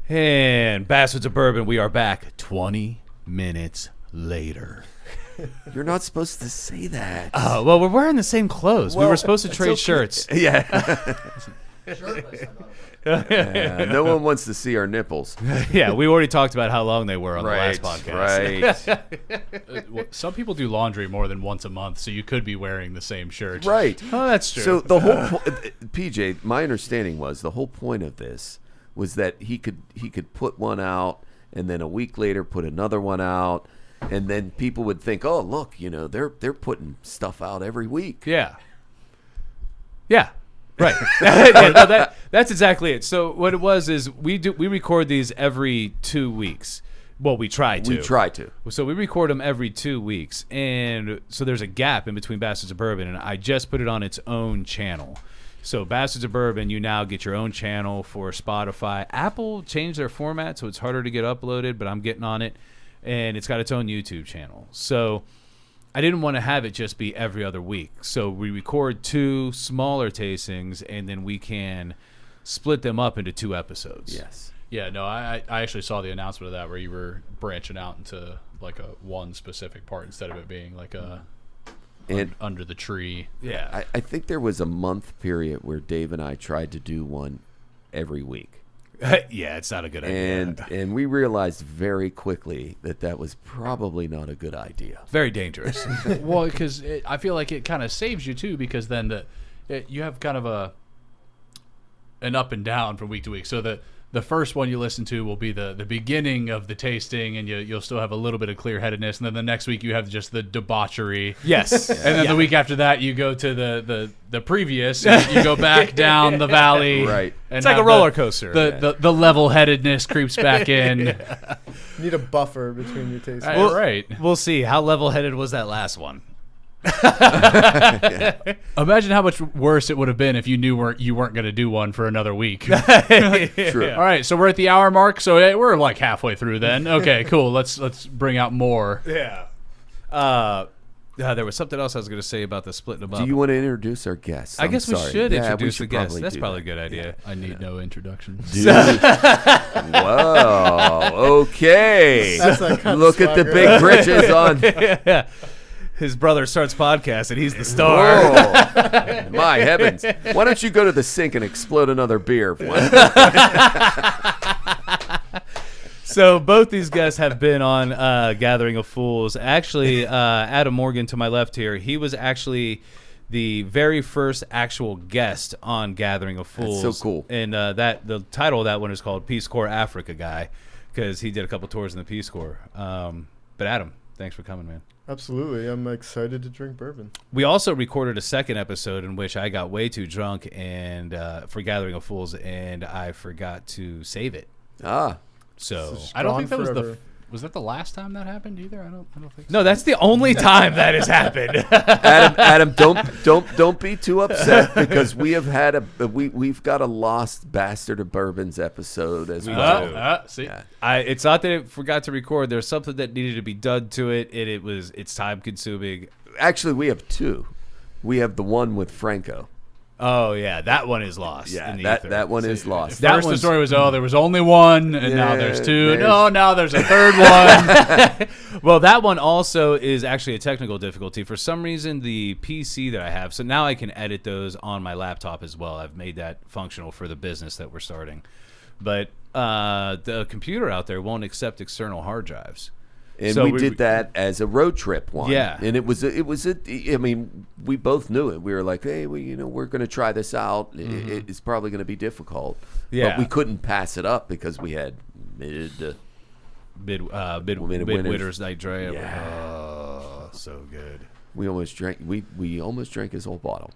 And Bastards of Bourbon, we are back 20 minutes later. You're not supposed to say that. Well, we're wearing the same clothes. We were supposed to trade shirts. Yeah. No one wants to see our nipples. Yeah, we already talked about how long they were on the last podcast. Right. Some people do laundry more than once a month, so you could be wearing the same shirt. Right. Oh, that's true. So the whole PJ, my understanding was the whole point of this was that he could put one out and then a week later put another one out, and then people would think, "Oh, look, they're putting stuff out every week." Yeah. Yeah. Right. Yeah, no, that's exactly it. So what it was is we record these every 2 weeks. Well, we try to. So we record them every 2 weeks, and so there's a gap in between Bastards of Bourbon, and I just put it on its own channel. So Bastards of Bourbon, you now get your own channel for Spotify. Apple changed their format, so it's harder to get uploaded, but I'm getting on it, and it's got its own YouTube channel. So I didn't want to have it just be every other week. So we record 2 smaller tastings, and then we can split them up into 2 episodes. Yes. Yeah, no, I actually saw the announcement of that where you were branching out into like one specific part instead of it being like under the tree. Yeah. I think there was a month period where Dave and I tried to do one every week. Yeah, it's not a good idea. And we realized very quickly that was probably not a good idea. Very dangerous. Well, because I feel like it kind of saves you too, because then you have kind of an up and down from week to week. So the first one you listen to will be the beginning of the tasting, and you'll still have a little bit of clear-headedness, and then the next week you have just the debauchery. Yes. And then the week after that you go to the previous, and you go back down the valley. Right. And it's like a roller coaster. The level-headedness creeps back in. Yeah. Need a buffer between your tastes. Right. We'll see. How level-headed was that last one? Imagine how much worse it would have been if you knew you weren't going to do one for another week. True. All right, so we're at the hour mark, so we're like halfway through then. Okay, cool. Let's bring out more. Yeah. There was something else I was going to say about the splitting them up. Do you want to introduce our guests? I guess we should introduce the guests. probably That's do probably a that. good idea. I need no introduction. Whoa. Okay. That's that kind of Look at the swagger. big britches on. Yeah. His brother starts podcast, and he's the star. Whoa. My heavens. Why don't you go to the sink and explode another beer? So both these guests have been on Gathering of Fools. Actually, Adam Morgan to my left here, he was actually the very first actual guest on Gathering of Fools. That's so cool. And the title of that one is called Peace Corps Africa Guy, because he did a couple tours in the Peace Corps. But Adam, thanks for coming, man. Absolutely. I'm excited to drink bourbon. We also recorded a second episode in which I got way too drunk and for Gathering of Fools, and I forgot to save it. So I don't think that was forever. was that the last time that happened either? I don't think so. no, that's the only time that has happened. Adam, don't be too upset, because we have had we've got a Lost Bastard of Bourbons episode as well. See, Yeah. It's not that it forgot to record. There's something that needed to be done to it, and it's time consuming. Actually, we have 2. We have the one with Franco. Oh yeah, that one is lost. Yeah, in the that ether. one is lost. That First the one's- story was there was only one, and now there's 2. there's- No, now there's a third one. Well, that one also is actually a technical difficulty. For some reason, the PC that I have, so now I can edit those on my laptop as well. I've made that functional for the business that we're starting. But the computer out there won't accept external hard drives. And So we we- did that as a road trip one. Yeah. And it was I mean, we both knew it. We were like, hey, we're going to try this out. It's probably going to be difficult. Yeah. But we couldn't pass it up because we had Midwinter's Night Dry. Yeah. Oh, so good. we almost drank his whole bottle.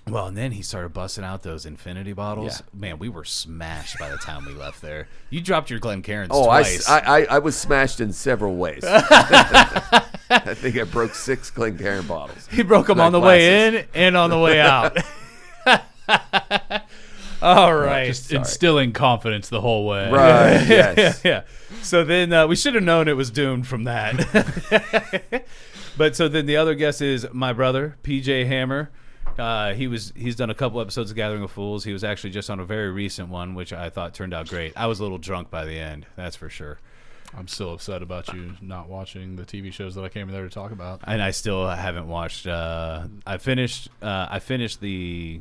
Well, and then he started busting out those infinity bottles. Yeah. Man, we were smashed by the time we left there. You dropped your Glencairns Oh, twice. I was smashed in several ways. I think I broke 6 Glencairn bottles. He broke them My on the way in and on the way out. All right. Just instilling confidence the whole way. Right, yes. Yeah. So then we should have known it was doomed from that. But so then the other guest is my brother, PJ Hammer. He's done a couple episodes of Gathering of Fools. He was actually just on a very recent one, which I thought turned out great. I was a little drunk by the end, that's for sure. I'm still upset about you not watching the TV shows that I came in there to talk about. And I still haven't watched. I finished the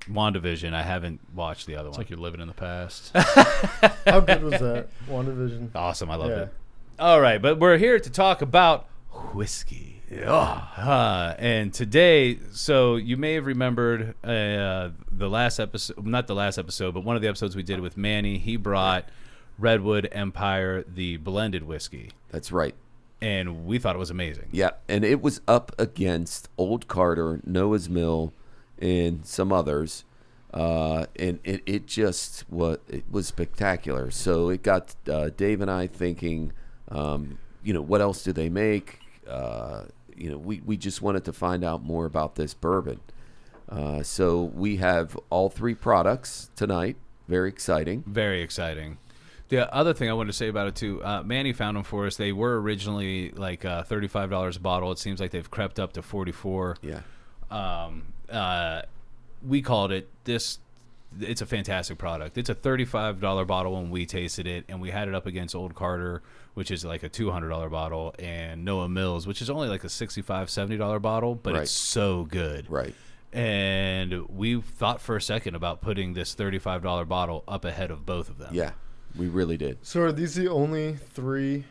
WandaVision. I haven't watched the other one. It's like you're living in the past. How good was that? WandaVision. Awesome. I loved it. All right, but we're here to talk about whiskey. Yeah. And today, so you may have remembered the last episode, not the last episode, but one of the episodes we did with Manny. He brought Redwood Empire, the blended whiskey. That's right. And we thought it was amazing. Yeah, and it was up against Old Carter, Noah's Mill, and some others. And it was spectacular. So it got Dave and I thinking, what else do they make? We just wanted to find out more about this bourbon. So we have all three products tonight. Very exciting. Very exciting. The other thing I wanted to say about it too, Manny found them for us. They were originally like $35 a bottle. It seems like they've crept up to $44. Yeah. We called it this. It's a fantastic product. It's a $35 bottle when we tasted it, and we had it up against Old Carter, which is like a $200 bottle, and Noah Mills, which is only like a $65, $70 bottle, but it's so good. Right. And we thought for a second about putting this $35 bottle up ahead of both of them. Yeah, we really did. So are these the only three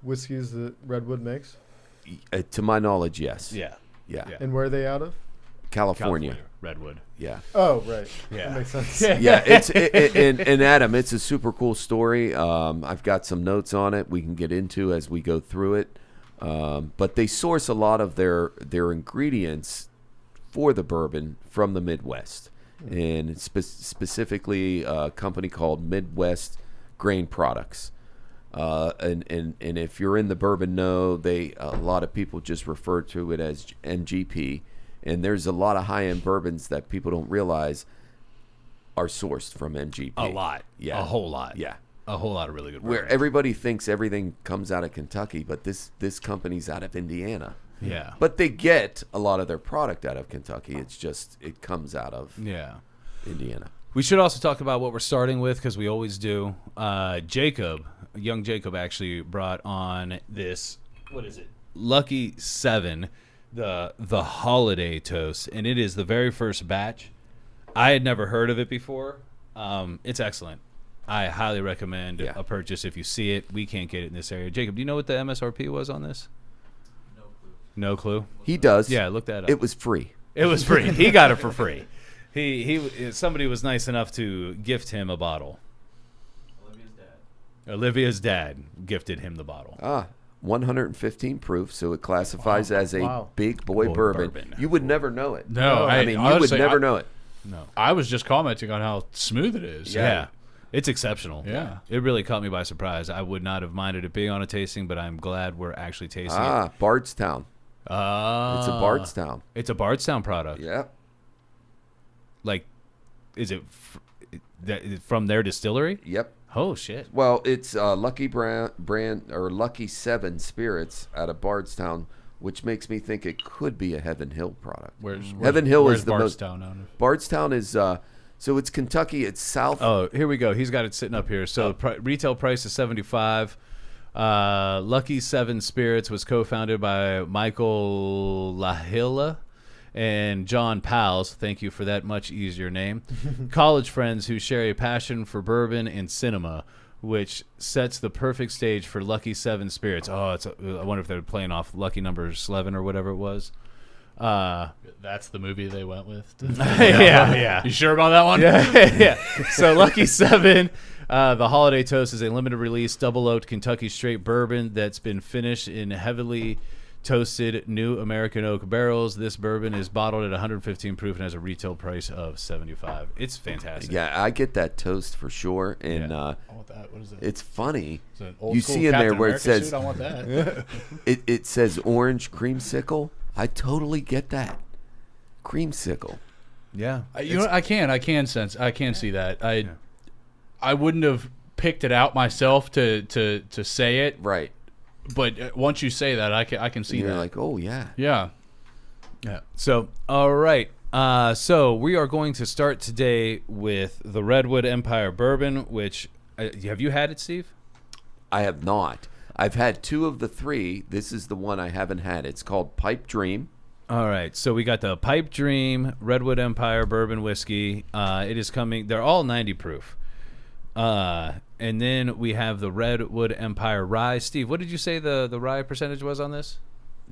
whiskeys that Redwood makes? To my knowledge, yes. Yeah. And where are they out of? California. Redwood. Yeah. Oh, right. Yeah. That makes sense. Yeah, and Adam, it's a super cool story. I've got some notes on it we can get into as we go through it. But they source a lot of their ingredients for the bourbon from the Midwest, and specifically a company called Midwest Grain Products. And if you're in the bourbon know, a lot of people just refer to it as MGP. And there's a lot of high-end bourbons that people don't realize are sourced from MGP. A lot. Yeah. A whole lot. Yeah. A whole lot of really good bourbon. Where everybody thinks everything comes out of Kentucky, but this company's out of Indiana. Yeah. But they get a lot of their product out of Kentucky. It's just it comes out of Indiana. We should also talk about what we're starting with, because we always do. Young Jacob actually brought on this, what is it? Lucky 7. The holiday toast, and it is the very first batch. I had never heard of it before. It's excellent. I highly recommend a purchase if you see it. We can't get it in this area. Jacob, do you know what the MSRP was on this? No clue. He does. Yeah, look that up. It was free. It was free. He got it for free. Somebody was nice enough to gift him a bottle. Olivia's dad gifted him the bottle. 115 proof, so it classifies as a big boy bourbon. You would never know it. No, you would never know it. No, I was just commenting on how smooth it is. Yeah. It's exceptional. Yeah. It really caught me by surprise. I would not have minded it being on a tasting, but I'm glad we're actually tasting it. Bardstown. It's a Bardstown. It's a Bardstown product. Yeah. Like, is it from their distillery? Yep. Oh, shit. Well, it's Lucky brand or Lucky 7 Spirits out of Bardstown, which makes me think it could be a Heaven Hill product. Heaven Hill is the Bardstown most. out of? Bardstown is so it's Kentucky. It's south. Oh, here we go. He's got it sitting up here. So retail price is $75. Lucky 7 Spirits was co-founded by Michael LaHilla and John Pals. Thank you for that much easier name. College friends who share a passion for bourbon and cinema, which sets the perfect stage for Lucky 7 Spirits. I wonder if they're playing off Lucky number 11 or whatever it was. That's the movie they went with. Yeah. You sure about that one? Yeah. So Lucky 7, the holiday toast, is a limited release double oaked Kentucky straight bourbon that's been finished in heavily toasted new American oak barrels. This bourbon is bottled at 115 proof and has a retail price of $75. It's fantastic. Yeah, I get that toast for sure. And I want that. What is it? It's funny. It's an old you school see in Captain there where America it says suit. I want that. it says orange creamsicle. I totally get that. Creamsicle. Yeah. I can see that. I wouldn't have picked it out myself to say it. Right. But once you say that, I can see You're that. like, oh, yeah. Yeah. Yeah. So, all right. So we are going to start today with the Redwood Empire Bourbon, which, have you had it, Steve? I have not. I've had 2 of the 3. This is the one I haven't had. It's called Pipe Dream. All right. So we got the Pipe Dream Redwood Empire Bourbon Whiskey. It is coming. They're all 90 proof. And then we have the Redwood Empire Rye. Steve, what did you say the rye percentage was on this?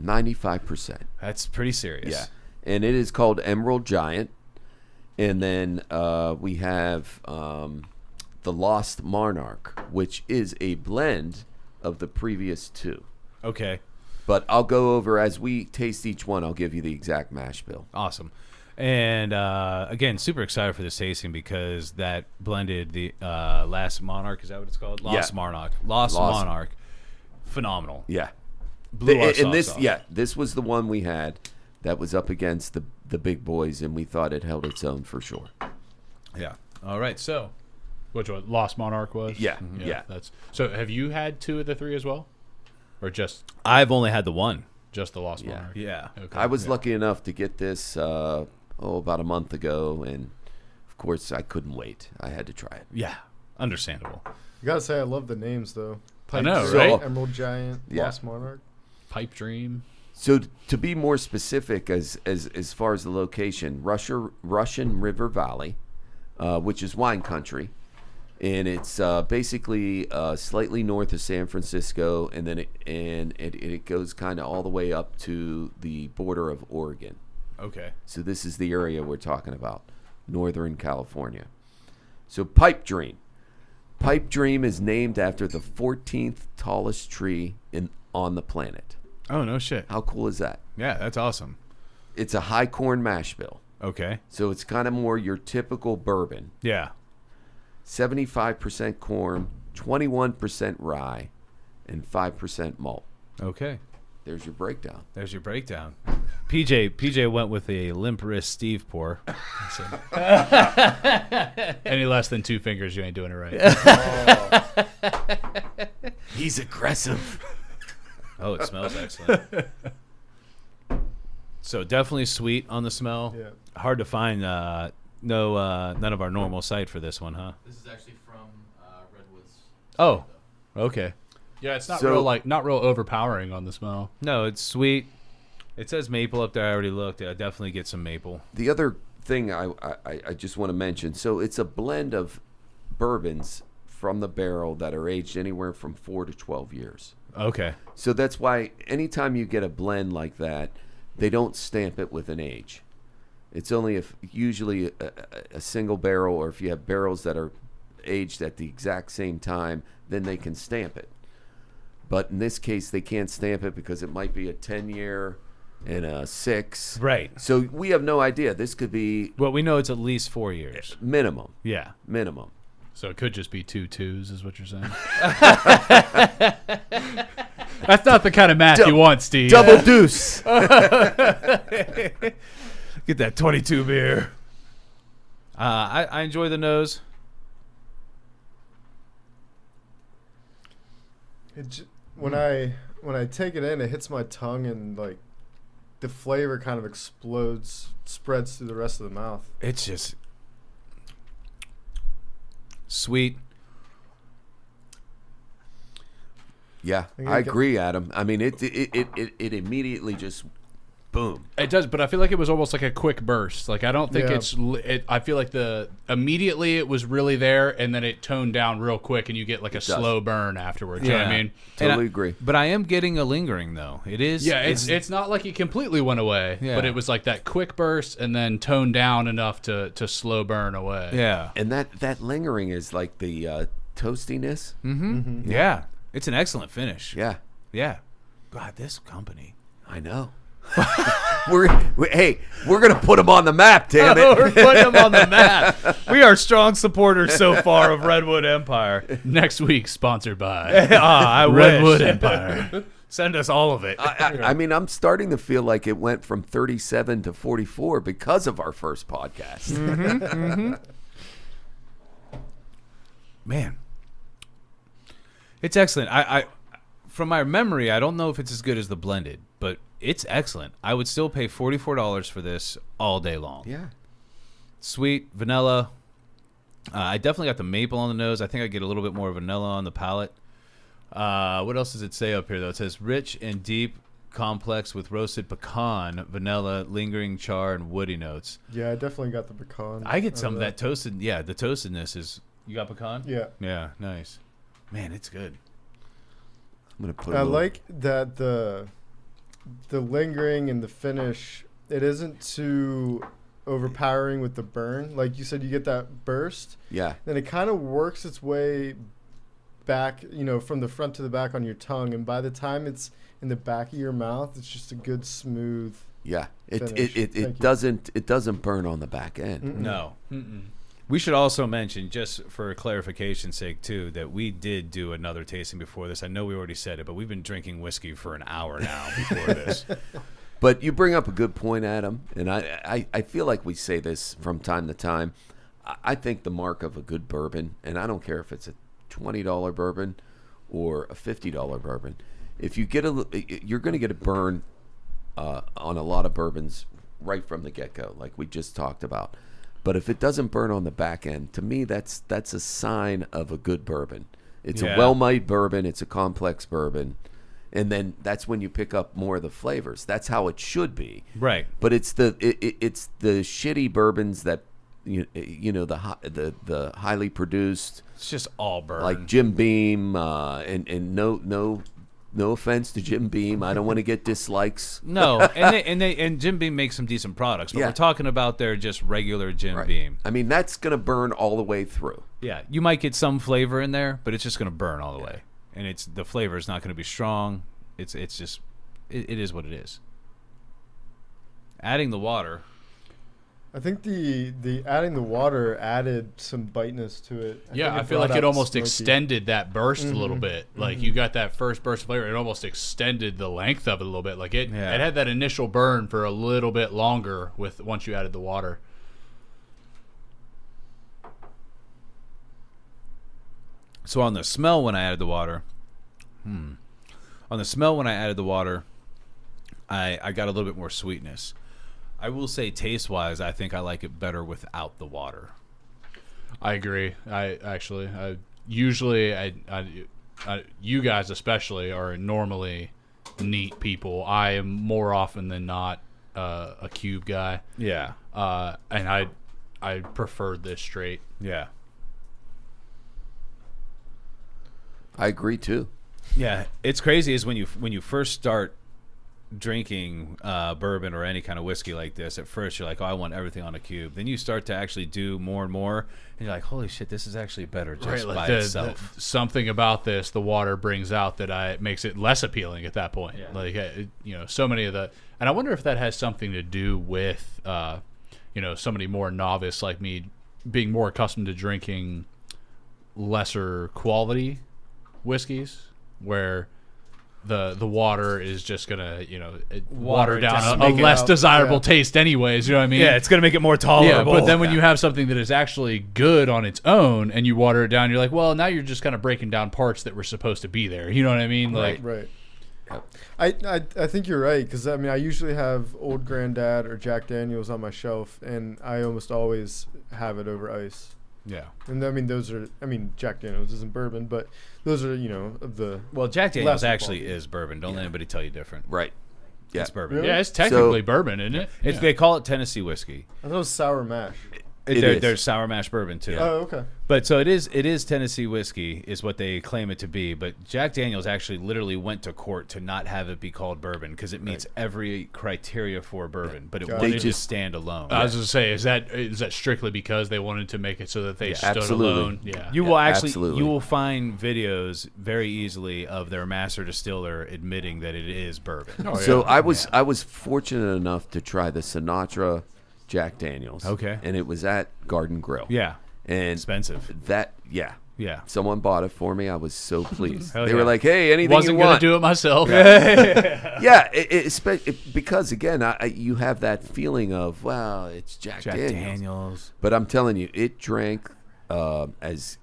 95%. That's pretty serious. Yeah. And it is called Emerald Giant. And then we have the Lost Monarch, which is a blend of the previous 2. Okay. But I'll go over, as we taste each one, I'll give you the exact mash bill. Awesome. And again, super excited for this tasting because that blended the Last Monarch. Is that what it's called? Lost Monarch. Lost Monarch. Phenomenal. Yeah. Blew our socks this, off. yeah, this was the one we had that was up against the big boys, and we thought it held its own for sure. Yeah. All right. So, Which one? Lost Monarch was? Yeah. Yeah. That's so. Have you had 2 of the 3 as well, or just I've only had the one. the Lost Monarch? Yeah. Okay. I was lucky enough to get this about a month ago, and of course I couldn't wait. I had to try it. Yeah. Understandable. You gotta say, I love the names though. I know, Dream, right? Emerald Giant, Yeah. Lost Monarch. Pipe Dream. So to be more specific, as far as the location, Russian River Valley, which is wine country, and it's basically slightly north of San Francisco, and then it goes kind of all the way up to the border of Oregon. Okay. So this is the area we're talking about, Northern California. So Pipe Dream. Pipe Dream is named after the 14th tallest tree on the planet. Oh, no shit. How cool is that? Yeah, that's awesome. It's a high corn mash bill. Okay. So it's kind of more your typical bourbon. Yeah. 75% corn, 21% rye, and 5% malt. Okay. There's your breakdown. There's your breakdown. PJ went with a limp wrist Steve pour. Any less than 2 fingers, you ain't doing it right. He's aggressive. Oh, it smells excellent. So definitely sweet on the smell. Yeah. Hard to find. None of our normal site for this one, huh? This is actually from Redwood's. Oh, okay. Yeah, it's not So- not real overpowering on the smell. No, it's sweet. It says maple up there. I already looked. I definitely get some maple. The other thing I just want to mention, so it's a blend of bourbons from the barrel that are aged anywhere from 4 to 12 years. Okay. So that's why anytime you get a blend like that, they don't stamp it with an age. It's only usually a single barrel, or if you have barrels that are aged at the exact same time, then they can stamp it. But in this case, they can't stamp it because it might be a 10-year and a 6. Right. So we have no idea. This could be Well, we know it's at least 4 years. minimum. Yeah. Minimum. So it could just be 2 2s, is what you're saying. That's not the kind of math you want, Steve. Double deuce. Get that 22 beer. I enjoy the nose. When I take it in, it hits my tongue, and like the flavor kind of explodes, spreads through the rest of the mouth. It's just sweet. Yeah, I agree, Adam. I mean, it immediately just boom. It does, but I feel like it was almost like a quick burst. Like I don't think Yeah. I feel like immediately it was really there, and then it toned down real quick, and you get like a slow burn afterwards. You know what I mean? Totally agree. But I am getting a lingering though. It is. Yeah, it's not like it completely went away, Yeah. but it was like that quick burst and then toned down enough to slow burn away. Yeah. And that lingering is like the toastiness. Mm-hmm. Yeah. It's an excellent finish. Yeah, Yeah. God, this company. I know. we're gonna put them on the map, damn it. We're putting them on the map. We are strong supporters so far of Redwood Empire. Next week, sponsored by I Redwood wish. Empire. Send us all of it. I mean, I'm starting to feel like it went from 37 to 44 because of our first podcast. Man, it's excellent. I from my memory, I don't know if it's as good as the blended, but it's excellent. I would still pay $44 for this all day long. Yeah. Sweet, vanilla. I definitely got the maple on the nose. I think I get a little bit more vanilla on the palate. What else does it say up here, though? It says rich and deep, complex with roasted pecan, vanilla, lingering char, and woody notes. Yeah, I definitely got the pecan. I get some of that toasted. Yeah, the toastedness is. You got pecan? Yeah. Yeah, nice. Man, it's good. I'm gonna put. I like that the lingering and the finish. It isn't too overpowering with the burn. Like you said, you get that burst. Yeah. Then it kind of works its way back, from the front to the back on your tongue, and by the time it's in the back of your mouth, it's just a good smooth. Yeah. Finish. It doesn't burn on the back end. Mm-mm. No. We should also mention, just for clarification's sake, too, that we did do another tasting before this. I know we already said it, but we've been drinking whiskey for an hour now before this. But you bring up a good point, Adam, and I feel like we say this from time to time. I think the mark of a good bourbon, and I don't care if it's a $20 bourbon or a $50 bourbon, if you get you're going to get a burn on a lot of bourbons right from the get-go, like we just talked about. But if it doesn't burn on the back end, to me, that's a sign of a good bourbon. It's a well-made bourbon. It's a complex bourbon. And then that's when you pick up more of the flavors. That's how it should be. Right. But it's the shitty bourbons that the highly produced. It's just all burn. Like Jim Beam, and no offense to Jim Beam. I don't want to get dislikes. No, and Jim Beam makes some decent products, but we're talking about their just regular Jim Beam. I mean, that's going to burn all the way through. Yeah, you might get some flavor in there, but it's just going to burn all the way. And the flavor is not going to be strong. It's just it is what it is. Adding the water. I think the adding the water added some biteness to it. I feel like it almost extended that burst a little bit. Like you got that first burst of flavor, it almost extended the length of it a little bit. Like it had that initial burn for a little bit longer once you added the water. So on the smell when I added the water, I got a little bit more sweetness. I will say taste-wise, I think I like it better without the water. I agree. Usually, you guys especially are normally neat people. I am more often than not a cube guy. Yeah. And I prefer this straight. Yeah. I agree too. Yeah, it's crazy is when you first start drinking bourbon or any kind of whiskey like this. At first, you're like, "Oh, I want everything on a cube." Then you start to actually do more and more, and you're like, "Holy shit, this is actually better just by itself." Something about this, the water brings out that makes it less appealing at that point. Yeah. Like so many of the, and I wonder if that has something to do with somebody more novice like me being more accustomed to drinking lesser quality whiskeys where the water is just gonna water down a less desirable taste anyways, you know what I mean? Yeah, it's gonna make it more tolerable. Yeah, but then when you have something that is actually good on its own and you water it down, you're like, well, now you're just kind of breaking down parts that were supposed to be there, you know what I mean? Like right. I think you're right, because I mean I usually have Old Granddad or Jack Daniels on my shelf, and I almost always have it over ice. Yeah. And I mean Jack Daniels isn't bourbon, but those are of the Jack Daniels actually is bourbon. Don't let anybody tell you different. Right. Yeah. It's bourbon. Really? Yeah, it's technically bourbon, isn't it? They call it Tennessee whiskey. I thought it was sour mash. There's sour mash bourbon too. Oh, okay. But so it is Tennessee whiskey is what they claim it to be. But Jack Daniels actually literally went to court to not have it be called bourbon because it meets every criteria for bourbon, but it wanted to stand alone. I was going to say, is that strictly because they wanted to make it so that they stood alone? Yeah. You will find videos very easily of their master distiller admitting that it is bourbon. So I was fortunate enough to try the Sinatra Jack Daniels. Okay. And it was at Garden Grill. Yeah. And expensive. Yeah. Someone bought it for me. I was so pleased. They were like, "Hey, anything Wasn't you want?" Wasn't going to do it myself. Yeah, because again, you have that feeling of, well, it's Jack Daniels. But I'm telling you, it drank as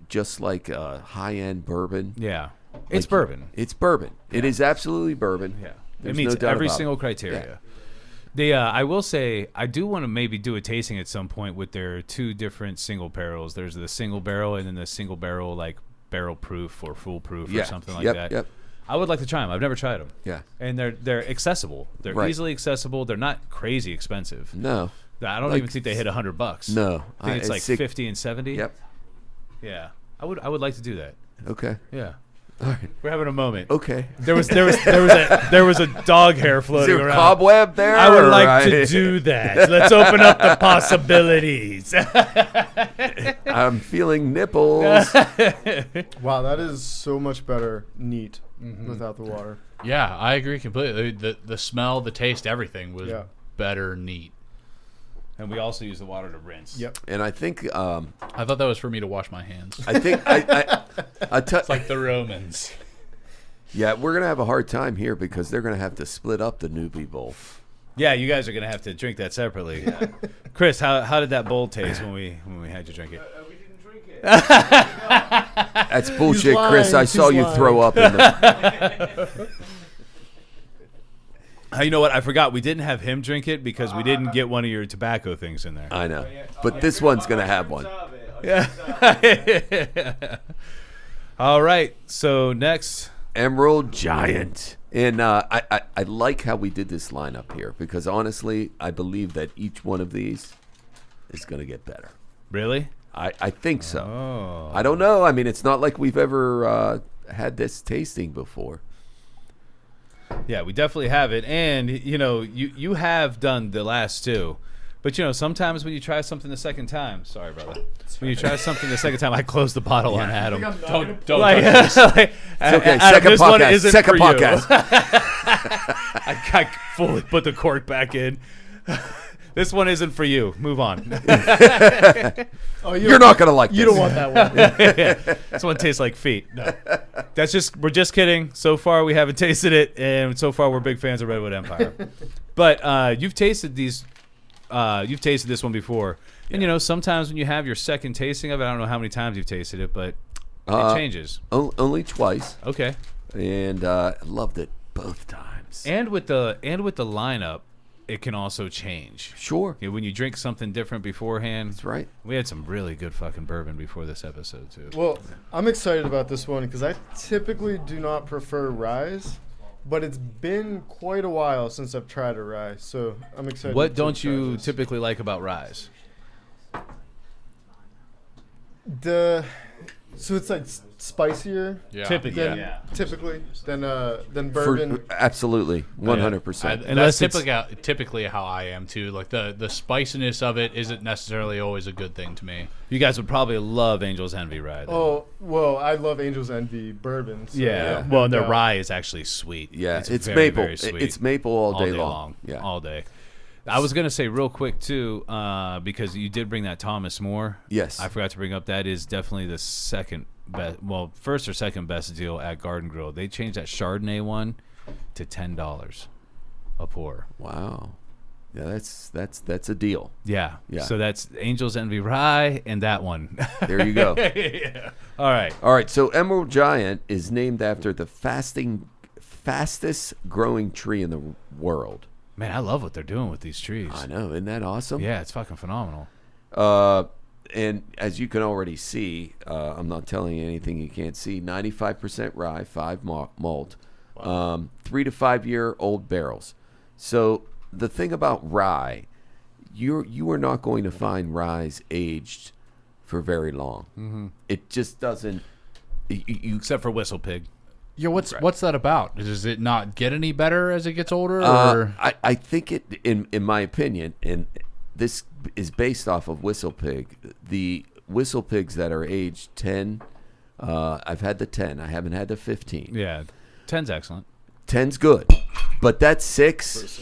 just like a high-end bourbon. Yeah. It's bourbon. It's bourbon. Yeah. It is absolutely bourbon. Yeah. There's it meets no doubt every about single it. criteria. Yeah. I will say, I do want to maybe do a tasting at some point with their 2 different single barrels. There's the single barrel and then the single barrel, like barrel proof or foolproof or something like that. Yep. I would like to try them. I've never tried them. Yeah. And they're accessible. They're easily accessible. They're not crazy expensive. No. I don't even think they hit $100. No. I think it's like 50 and 70. Yep. Yeah. I would like to do that. Okay. Yeah. All right. We're having a moment. Okay. There was a dog hair floating Is there a around. cobweb there? I would like to do that. Let's open up the possibilities. I'm feeling nipples. Wow, that is so much better neat without the water. Yeah, I agree completely. The smell, the taste, everything was better neat. And we also use the water to rinse. Yep. And I think I thought that was for me to wash my hands. I think It's like the Romans. Yeah, we're gonna have a hard time here because they're gonna have to split up the newbie bowl. Yeah, you guys are gonna have to drink that separately. Yeah. Chris, how did that bowl taste when we had you drink it? We didn't drink it. That's bullshit, Chris. I saw you throw up in the. You know what? I forgot we didn't have him drink it because we didn't get one of your tobacco things in there. I know, but this one's gonna have one. Yeah. All right. So next, Emerald Giant. And I like how we did this lineup here because honestly, I believe that each one of these is going to get better. Really? I think so. Oh. I don't know. I mean, it's not like we've ever had this tasting before. Yeah, we definitely have it. And, you have done the last 2. But, sometimes when you try something the second time, sorry, brother. When you try something the second time, I close the bottle on Adam. Don't Like, touch this. like, It's okay. Adam, Second this one podcast. isn't Second for you. podcast. I fully put the cork back in. This one isn't for you. Move on. You're not going to like this. You don't want that one. This one tastes like feet. No, we're just kidding. So far, we haven't tasted it, and so far, we're big fans of Redwood Empire. But you've tasted these. You've tasted this one before, and sometimes when you have your second tasting of it, I don't know how many times you've tasted it, but it changes. Only twice. Okay. And loved it both times. And with the lineup, it can also change. Sure. When you drink something different beforehand. That's right. We had some really good fucking bourbon before this episode too. Well, I'm excited about this one because I typically do not prefer ryes, but it's been quite a while since I've tried a rye, so I'm excited. What to don't try you this. typically like about ryes? So it's like spicier. Yeah. Typically, than bourbon. Absolutely, 100%. And that's typically how I am too. Like the spiciness of it isn't necessarily always a good thing to me. You guys would probably love Angel's Envy rye. Then. Oh well, I love Angel's Envy bourbon. So yeah. Well, and their rye is actually sweet. Yeah, it's very, maple. very sweet. It's maple all day long. Yeah, all day. I was gonna say real quick too, because you did bring that Thomas More. Yes, I forgot to bring up that is definitely the second best. Well, first or second best deal at Garden Grill. They changed that Chardonnay one to $10 a pour. Wow. Yeah, that's a deal. Yeah. Yeah. So that's Angel's Envy Rye and that one. There you go. Yeah. All right. All right. So Emerald Giant is named after the fastest growing tree in the world. Man, I love what they're doing with these trees. I know. Isn't that awesome? Yeah, it's fucking phenomenal. And as you can already see, I'm not telling you anything you can't see. 95% rye, 5 malt, 3 to 5 year old barrels. So the thing about rye, you are not going to find ryes aged for very long. Mm-hmm. It just doesn't. Except for Whistle Pig. Yeah, what's that about? Does it not get any better as it gets older? I think it, in my opinion, and this is based off of Whistle Pig. The Whistle Pigs that are aged 10, I've had the 10. I haven't had the 15. Yeah, 10's excellent. 10's good, but that's 6.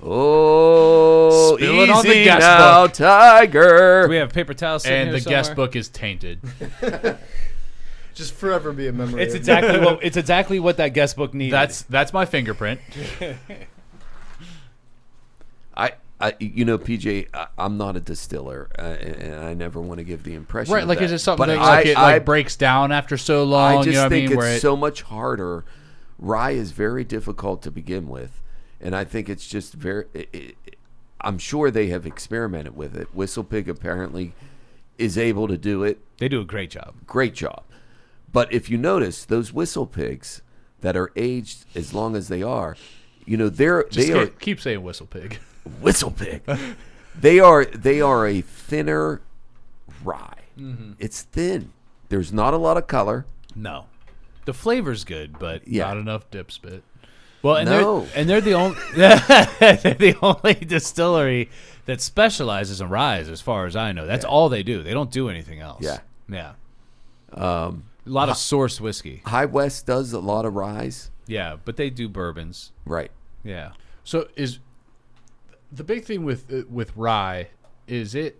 Oh, Spill easy it on the guest now, book. Tiger. Do we have paper towels sitting and here the guest somewhere? book is tainted. Just forever be a memory. It's exactly what that guest book needed. That's my fingerprint. PJ, I'm not a distiller, and I never want to give the impression. Right, of like that. is it something But that it breaks down after so long? I just think where it's so much harder. Rye is very difficult to begin with, and I think it's just I'm sure they have experimented with it. Whistle Pig apparently is able to do it. They do a great job. Great job. But if you notice, those Whistle Pigs that are aged as long as they are, keep saying Whistle Pig. Whistle Pig. They are a thinner rye. Mm-hmm. It's thin. There's not a lot of color. No, the flavor's good, but not enough dip spit. Well, and they're the only they're the only distillery that specializes in rye, as far as I know. That's all they do. They don't do anything else. Yeah. A lot of source whiskey. High West does a lot of ryes. Yeah, but they do bourbons. Right. Yeah. So is the big thing with rye is it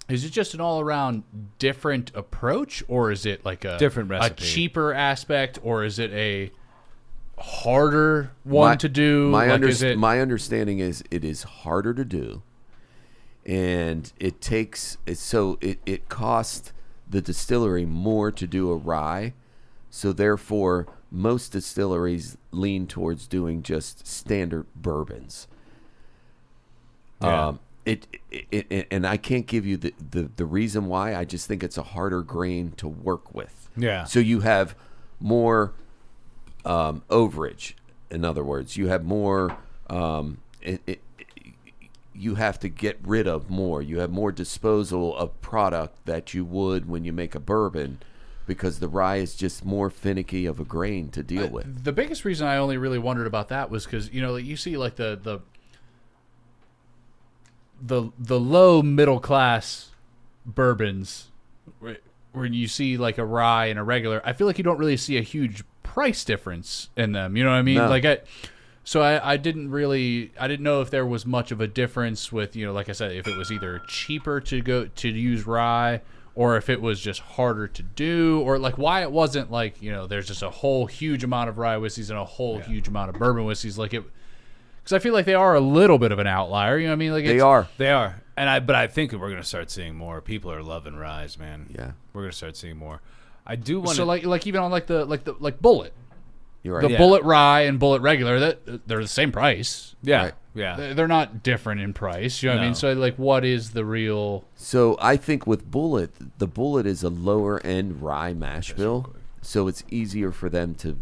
just an all around different approach, or is it like a different recipe, a cheaper aspect, or is it a harder one to do? My understanding is it is harder to do, and it costs the distillery more to do a rye, so therefore most distilleries lean towards doing just standard bourbons. Yeah. And I can't give you the reason why. I just think it's a harder grain to work with. Yeah. So you have more overage. In other words, you have more. You have to get rid of more. You have more disposal of product that you would when you make a bourbon, because the rye is just more finicky of a grain to deal with. The biggest reason I only really wondered about that was because you see like the low middle class bourbons where you see like a rye and a regular. I feel like you don't really see a huge price difference in them. You know what I mean? No. I didn't know if there was much of a difference with, like I said, if it was either cheaper to use rye, or if it was just harder to do, or like why it wasn't like, there's just a whole huge amount of rye whiskeys and a whole huge amount of bourbon whiskeys. Like it, because I feel like they are a little bit of an outlier. You know what I mean? Like They are. But I think we're going to start seeing more. People are loving ryes, man. Yeah. We're going to start seeing more. I do want to. So like even on like Bullet. You're right. The Bullet Rye and Bullet Regular, they're the same price. Yeah. Right. Yeah. They're not different in price. You know what I mean? So like what is the real? So I think with Bullet, the Bullet is a lower end rye mash bill. So it's easier for them to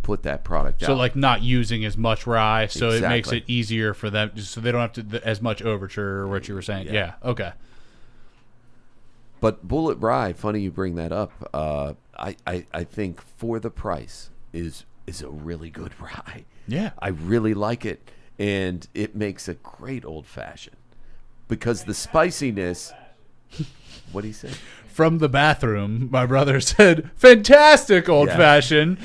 put that product out. So like not using as much rye, so Exactly. it makes it easier for them, so they don't have to as much overture, what you were saying. Yeah. Okay. But Bullet Rye, funny you bring that up. I think for the price is a really good rye. Yeah. I really like it, and it makes a great old fashioned because the spiciness. What do you say? From the bathroom, my brother said, "Fantastic old fashioned."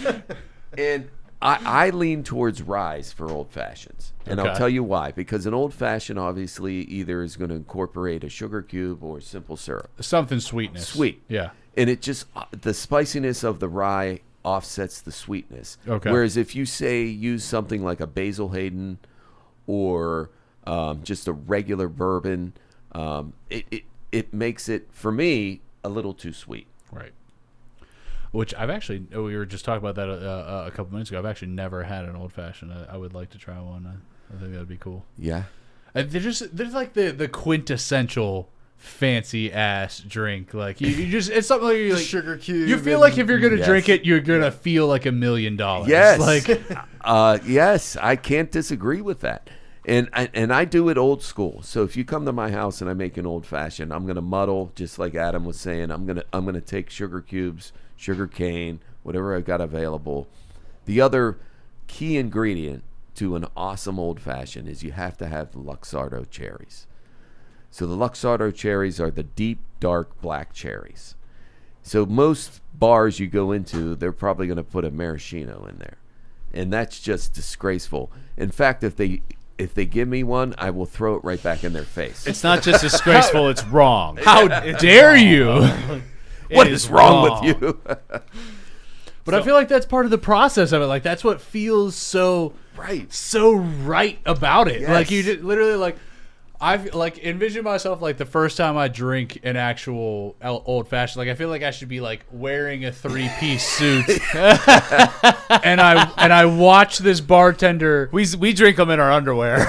And I lean towards ryes for old fashions, and I'll tell you why. Because an old fashioned obviously either is going to incorporate a sugar cube or simple syrup, Something sweetness. sweet. Yeah. And it just the spiciness of the rye offsets the sweetness. Okay. Whereas if you use something like a Basil Hayden or just a regular bourbon, it makes it for me a little too sweet. Right. Which I've actually, we were just talking about that a couple minutes ago. I've actually never had an old fashioned. I would like to try one. I think that'd be cool. Yeah. They're like the quintessential fancy ass drink. Like you just, it's something like, like sugar cube. you feel like if you're gonna Yes. drink it, you're gonna feel like $1 million. Yes. Like Yes, I can't disagree with that. And I do it old school. So if you come to my house and I make an old fashioned, I'm gonna muddle, just like Adam was saying. I'm gonna take sugar cubes, sugar cane, whatever I've got available. The other key ingredient to an awesome old fashioned is you have to have the Luxardo cherries. So the Luxardo cherries are the deep, dark black cherries. So most bars you go into, they're probably going to put a maraschino in there, and that's just disgraceful. In fact, if they give me one, I will throw it right back in their face. It's not just disgraceful; it's wrong. how dare you? What is wrong with you? But I feel like that's part of the process of it. Like that's what feels so so right about it. Yes. Like you did, literally like. I've like envisioned myself like the first time I drink an actual old fashioned. Like I feel like I should be like wearing a 3-piece suit, and I watch this bartender. We drink them in our underwear.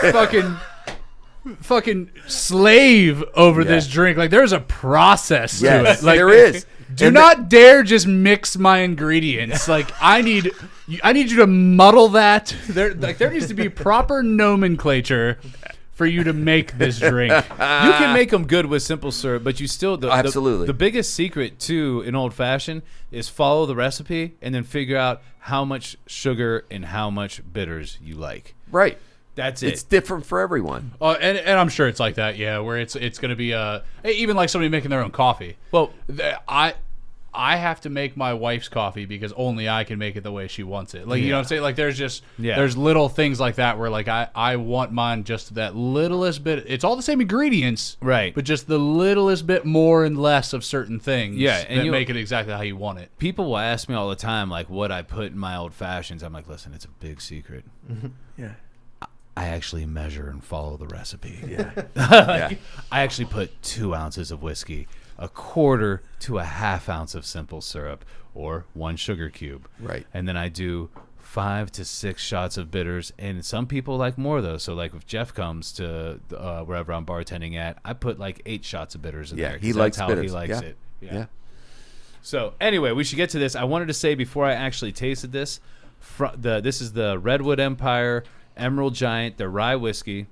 fucking slave over this drink. Like there's a process to it. Like there is. Do not dare just mix my ingredients. Like I need you to muddle that. There needs to be proper nomenclature for you to make this drink. You can make them good with simple syrup, but you still absolutely. The biggest secret to an old fashioned is follow the recipe and then figure out how much sugar and how much bitters you like. Right. That's it. It's different for everyone. And I'm sure it's like that, yeah. Where it's going to be even like somebody making their own coffee. Well, I have to make my wife's coffee because only I can make it the way she wants it. Like you know what I'm saying? Like there's little things like that where like I want mine just that littlest bit. It's all the same ingredients, right? But just the littlest bit more and less of certain things. Yeah, and that make it exactly how you want it. People will ask me all the time like what I put in my old fashions. I'm like, listen, it's a big secret. Yeah. I actually measure and follow the recipe. Yeah. I actually put 2 ounces of whiskey, 1/4 to 1/2 ounce of simple syrup, or 1 sugar cube. Right. And then I do 5 to 6 shots of bitters, and some people like more though. So like if Jeff comes to wherever I'm bartending at, I put like 8 shots of bitters in there. He likes how bitters. He likes it. Yeah. So anyway, we should get to this. I wanted to say before I actually tasted this, this is the Redwood Empire Emerald Giant, the rye whiskey.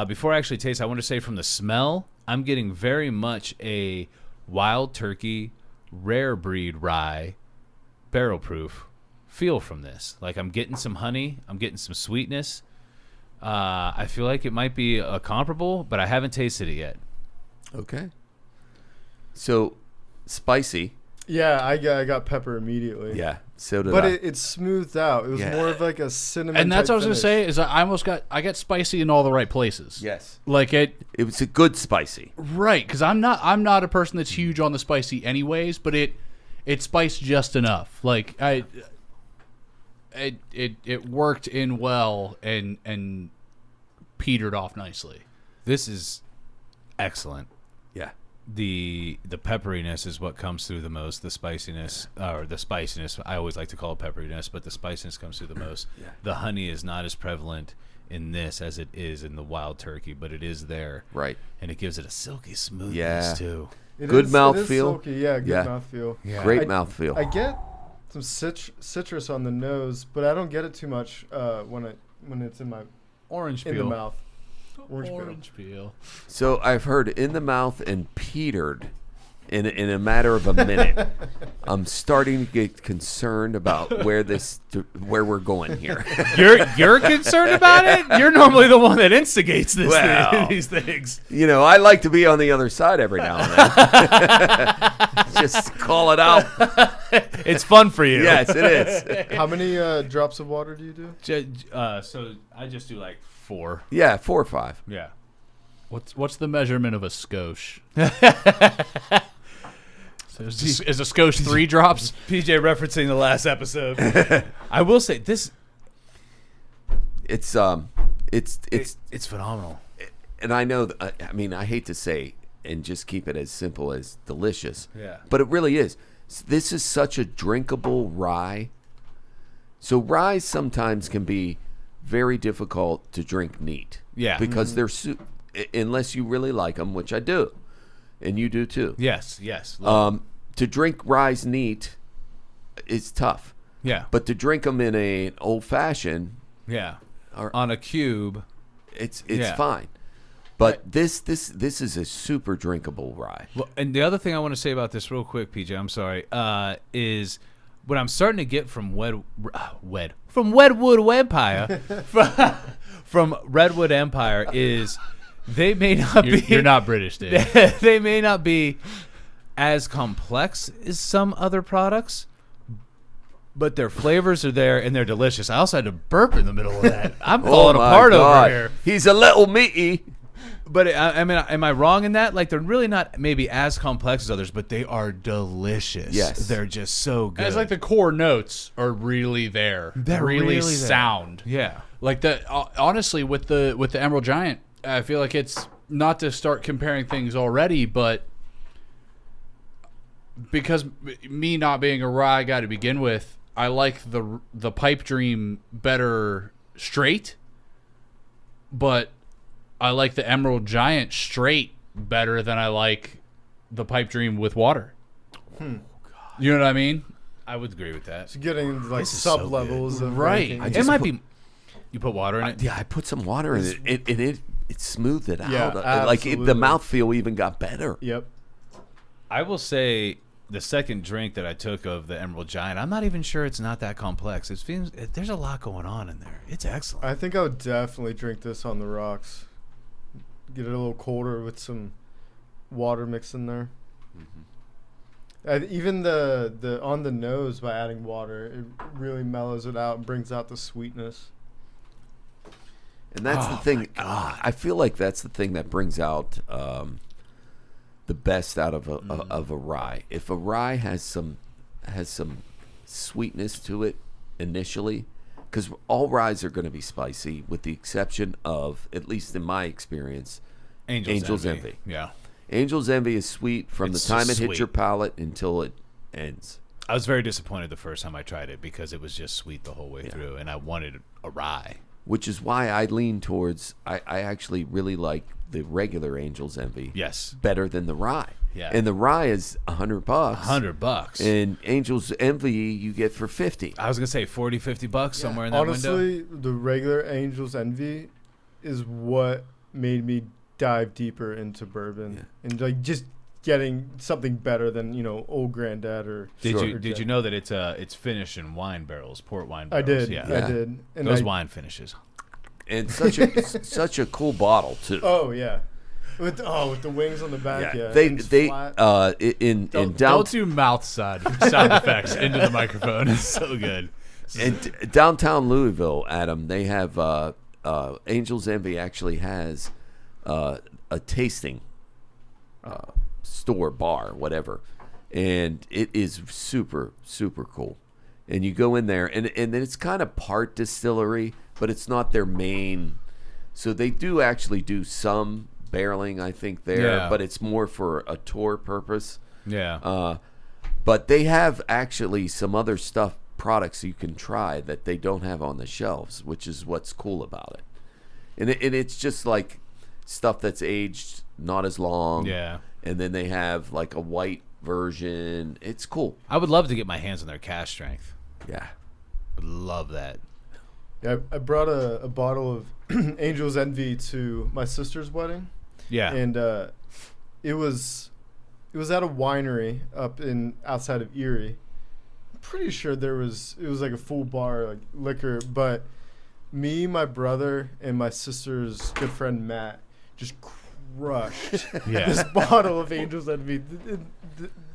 Before I actually taste, I want to say from the smell, I'm getting very much a wild turkey, rare breed rye, barrel proof feel from this. Like I'm getting some honey, I'm getting some sweetness. I feel like it might be a comparable, but I haven't tasted it yet. Okay. So spicy. Yeah, I got pepper immediately. Yeah, so did but I. it smoothed out. It was more of like a cinnamon. And that's type what I was gonna finish. say is I got spicy in all the right places. Yes. Like it was a good spicy. Right, because I'm not a person that's huge on the spicy anyways, but it spiced just enough. Like it worked in well and petered off nicely. This is excellent. Yeah. The pepperiness is what comes through the most. The spiciness, or the spiciness, I always like to call it pepperiness, but the spiciness comes through the most. Yeah. The honey is not as prevalent in this as it is in the wild turkey, but it is there. Right. And it gives it a silky smoothness too. Good mouthfeel. Silky. Yeah, good mouthfeel. Yeah. Great mouthfeel. I get some citrus on the nose, but I don't get it too much when it's in my Orange in peel. the mouth. Orange peel. So I've heard in the mouth and petered in a matter of a minute. I'm starting to get concerned about where we're going here. You're concerned about it? You're normally the one that instigates these things. You know, I like to be on the other side every now and then. Just call it out. It's fun for you. Yes, it is. How many drops of water do you do? So I just do like 4. Yeah, 4 or 5. Yeah. What's the measurement of a skosh? So is a skosh 3 drops? PJ referencing the last episode. I will say this. It's phenomenal. And I know. I mean, I hate to say and just keep it as simple as delicious. Yeah. But it really is. This is such a drinkable rye. So rye sometimes can be very difficult to drink neat. Yeah. Because they're unless you really like them, which I do, and you do too. Yes. To drink rye neat is tough. Yeah. But to drink them in an old fashioned, or on a cube, it's fine. But this is a super drinkable rye. Well, and the other thing I want to say about this real quick, PJ, I'm sorry, is what I'm starting to get from Redwood Empire, from Redwood Empire is they may not be. You're not British, Dave. They may not be as complex as some other products, but their flavors are there and they're delicious. I also had to burp in the middle of that. I'm falling apart over here. He's a little meaty. But I mean, am I wrong in that? Like, they're really not maybe as complex as others, but they are delicious. Yes. They're just so good. And it's like the core notes are really there. They're really really sound. there. Yeah. Like honestly, with the Emerald Giant, I feel like it's not to start comparing things already, but because me not being a rye guy to begin with, I like the Pipe Dream better straight, but I like the Emerald Giant straight better than I like the Pipe Dream with water. You know what I mean? I would agree with that. It's getting like This is so sub levels of Right. ranking. It might be. You put water in it? Yeah, I put some water in it, and it smoothed it Yeah, out. absolutely. The mouthfeel even got better. Yep. I will say the second drink that I took of the Emerald Giant, I'm not even sure it's not that complex. There's a lot going on in there. It's excellent. I think I would definitely drink this on the rocks. Get it a little colder with some water mixed in there. Even the on the nose, by adding water, it really mellows it out and brings out the sweetness. And that's the thing. I feel like that's the thing that brings out the best out of a rye. If a rye has some sweetness to it initially, because all ryes are going to be spicy, with the exception of, at least in my experience, Angel's Envy. Yeah. Angel's Envy is sweet from It's the time just it hits sweet. your palate until it ends. I was very disappointed the first time I tried it because it was just sweet the whole way through, and I wanted a rye. Which is why I lean towards, I actually really like the regular Angel's Envy. Yes. Better than the rye. Yeah. And the rye is $100. $100. And Angel's Envy you get for 50. I was going to say $40, $50 somewhere in that window. Honestly, the regular Angel's Envy is what made me dive deeper into bourbon and like just getting something better than old Granddad or. Did you know that it's finished in wine barrels, port wine I barrels? did. Yeah. I did. And Those wine finishes. And such a cool bottle too. Oh yeah, with the wings on the back. Yeah, They and it's they flat. in Don't down do mouth sound effects into the microphone. It's So good. in downtown Louisville, Adam, they have Angel's Envy actually has a tasting store, bar, whatever, and it is super cool. And you go in there, and then it's kind of part distillery, but it's not their main. So they do actually do some barreling, I think, there, Yeah. but it's more for a tour purpose. Yeah. But they have actually some other products you can try that they don't have on the shelves, which is what's cool about it. And it's just like stuff that's aged not as long. Yeah. And then they have like a white version. It's cool. I would love to get my hands on their cash strength. Yeah. Would love that. Yeah, I brought a bottle of Angel's Envy to my sister's wedding. Yeah. And it was at a winery up outside of Erie. I'm pretty sure it was like a full bar, like liquor, but me, my brother, and my sister's good friend Matt just crushed this bottle of Angel's Envy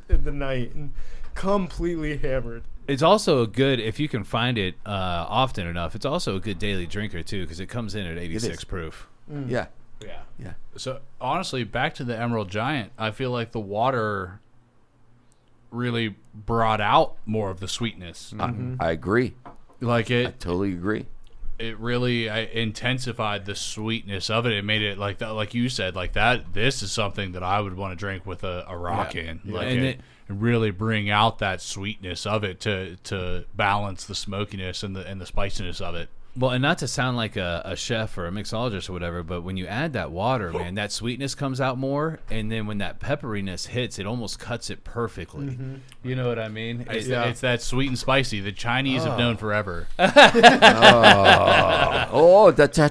in the night and completely hammered. It's also a good, if you can find it often enough, it's also a good daily drinker too, because it comes in at 86 proof. Yeah. Yeah. So honestly, back to the Emerald Giant, I feel like the water really brought out more of the sweetness. I agree. Like I totally agree. it really intensified the sweetness of it. It made it like that, like you said, like that. This is something that I would want to drink with a rock in, like And it really bring out that sweetness of it to balance the smokiness and the spiciness of it. Well, and not to sound like a chef or a mixologist or whatever, but when you add that water, man, that sweetness comes out more, and then when that pepperiness hits, it almost cuts it perfectly. Mm-hmm. You know what I mean? It's that sweet and spicy the Chinese have known forever. The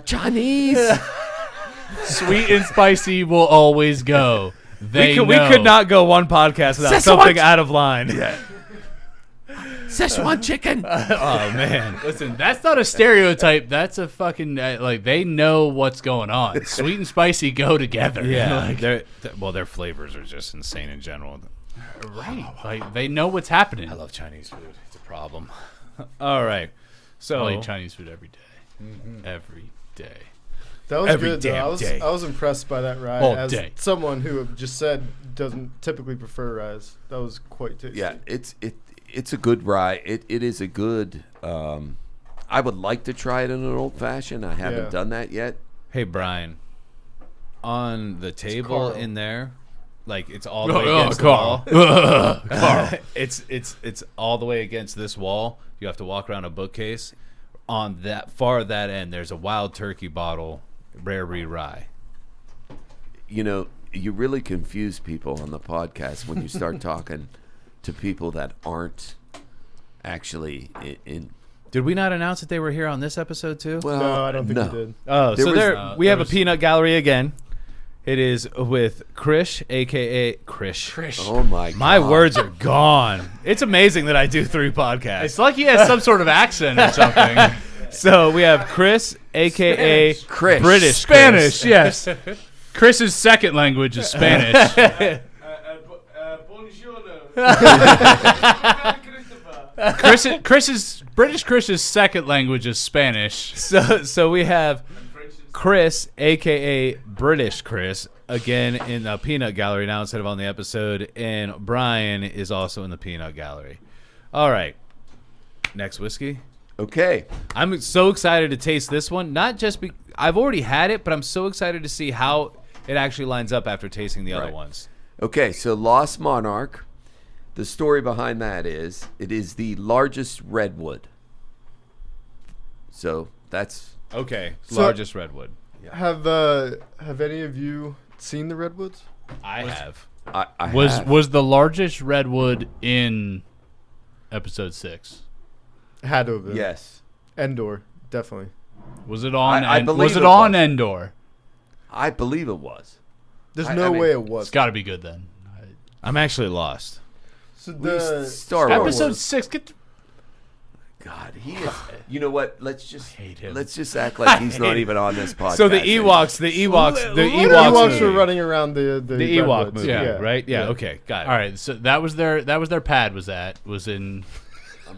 Chinese. Sweet and spicy will always go. We could not go one podcast without something out of line. Yeah. Szechuan chicken. Oh, man. Listen, that's not a stereotype. That's a fucking like they know what's going on. Sweet and spicy go together. Yeah. Their flavors are just insane in general. Right. Like they know what's happening. I love Chinese food. It's a problem. All right. So I'll eat Chinese food every day. Every day. That was every good. damn day. I was impressed by that rye. All as day. someone who just said doesn't typically prefer ryes, that was quite tasty. Yeah, it's a good rye. It is a good. I would like to try it in an old fashioned. I haven't done that yet. Hey Brian, on the table in there, like it's all the way Oh, against the Carl. wall. Carl. It's all the way against this wall. You have to walk around a bookcase. On that that end, there's a Wild Turkey bottle, rare breed rye. You know, you really confuse people on the podcast when you start talking to people that aren't actually in. Did we not announce that they were here on this episode too? Well, No, I don't think we did. Oh, There so was- we have there a peanut gallery again. It is with Krish, a.k.a. Krish. Oh my god! My words are gone. It's amazing that I do 3 podcasts. It's like he has some sort of accent or something. So we have Chris, a.k.a. Chris. British Spanish, Chris. yes. Chris's second language is Spanish. Chris's second language is Spanish. So we have Chris, a.k.a. British Chris, again in the peanut gallery now instead of on the episode, and Brian is also in the peanut gallery. All right. Next whiskey. Okay. I'm so excited to taste this one. Not just I've already had it, but I'm so excited to see how it actually lines up after tasting the other Right. ones. Okay. So Lost Monarch. The story behind that is it is the largest redwood. So that's Okay, So- largest redwood. Have any of you seen the redwoods? I have. I have. Was the largest redwood in episode 6? Had to have been. Yes. Endor, definitely. Was it on? I believe was it it on was. Endor? I believe it was. There's I no mean, way it It's was. got to be good then. I'm actually lost. So Star Wars. Episode 6. Get the, God, he is. You know what? Let's just hate him. let's just act like he's not even on this podcast. So the Ewoks, the Ewoks were running around the the Ewok redwoods. movie, Yeah. right? Yeah. Okay, got it. all right, so that was their pad. Was in.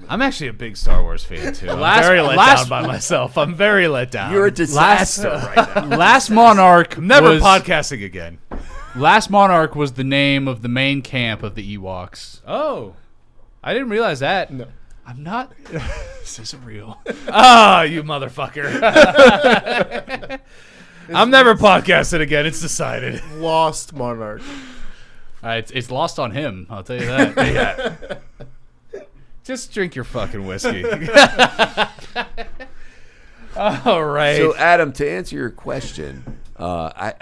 I'm actually a big Star Wars fan too. I'm Last- very let last- down by myself. I'm very let down. You're a disaster right now. Last Monarch. Never was, podcasting again. Last Monarch was the name of the main camp of the Ewoks. Oh, I didn't realize that. No. I'm not. This isn't real. Ah, you motherfucker. I'm never podcasting again. It's decided. Lost Monarch. It's lost on him. I'll tell you that. Yeah. Just drink your fucking whiskey. All right. So Adam, to answer your question, I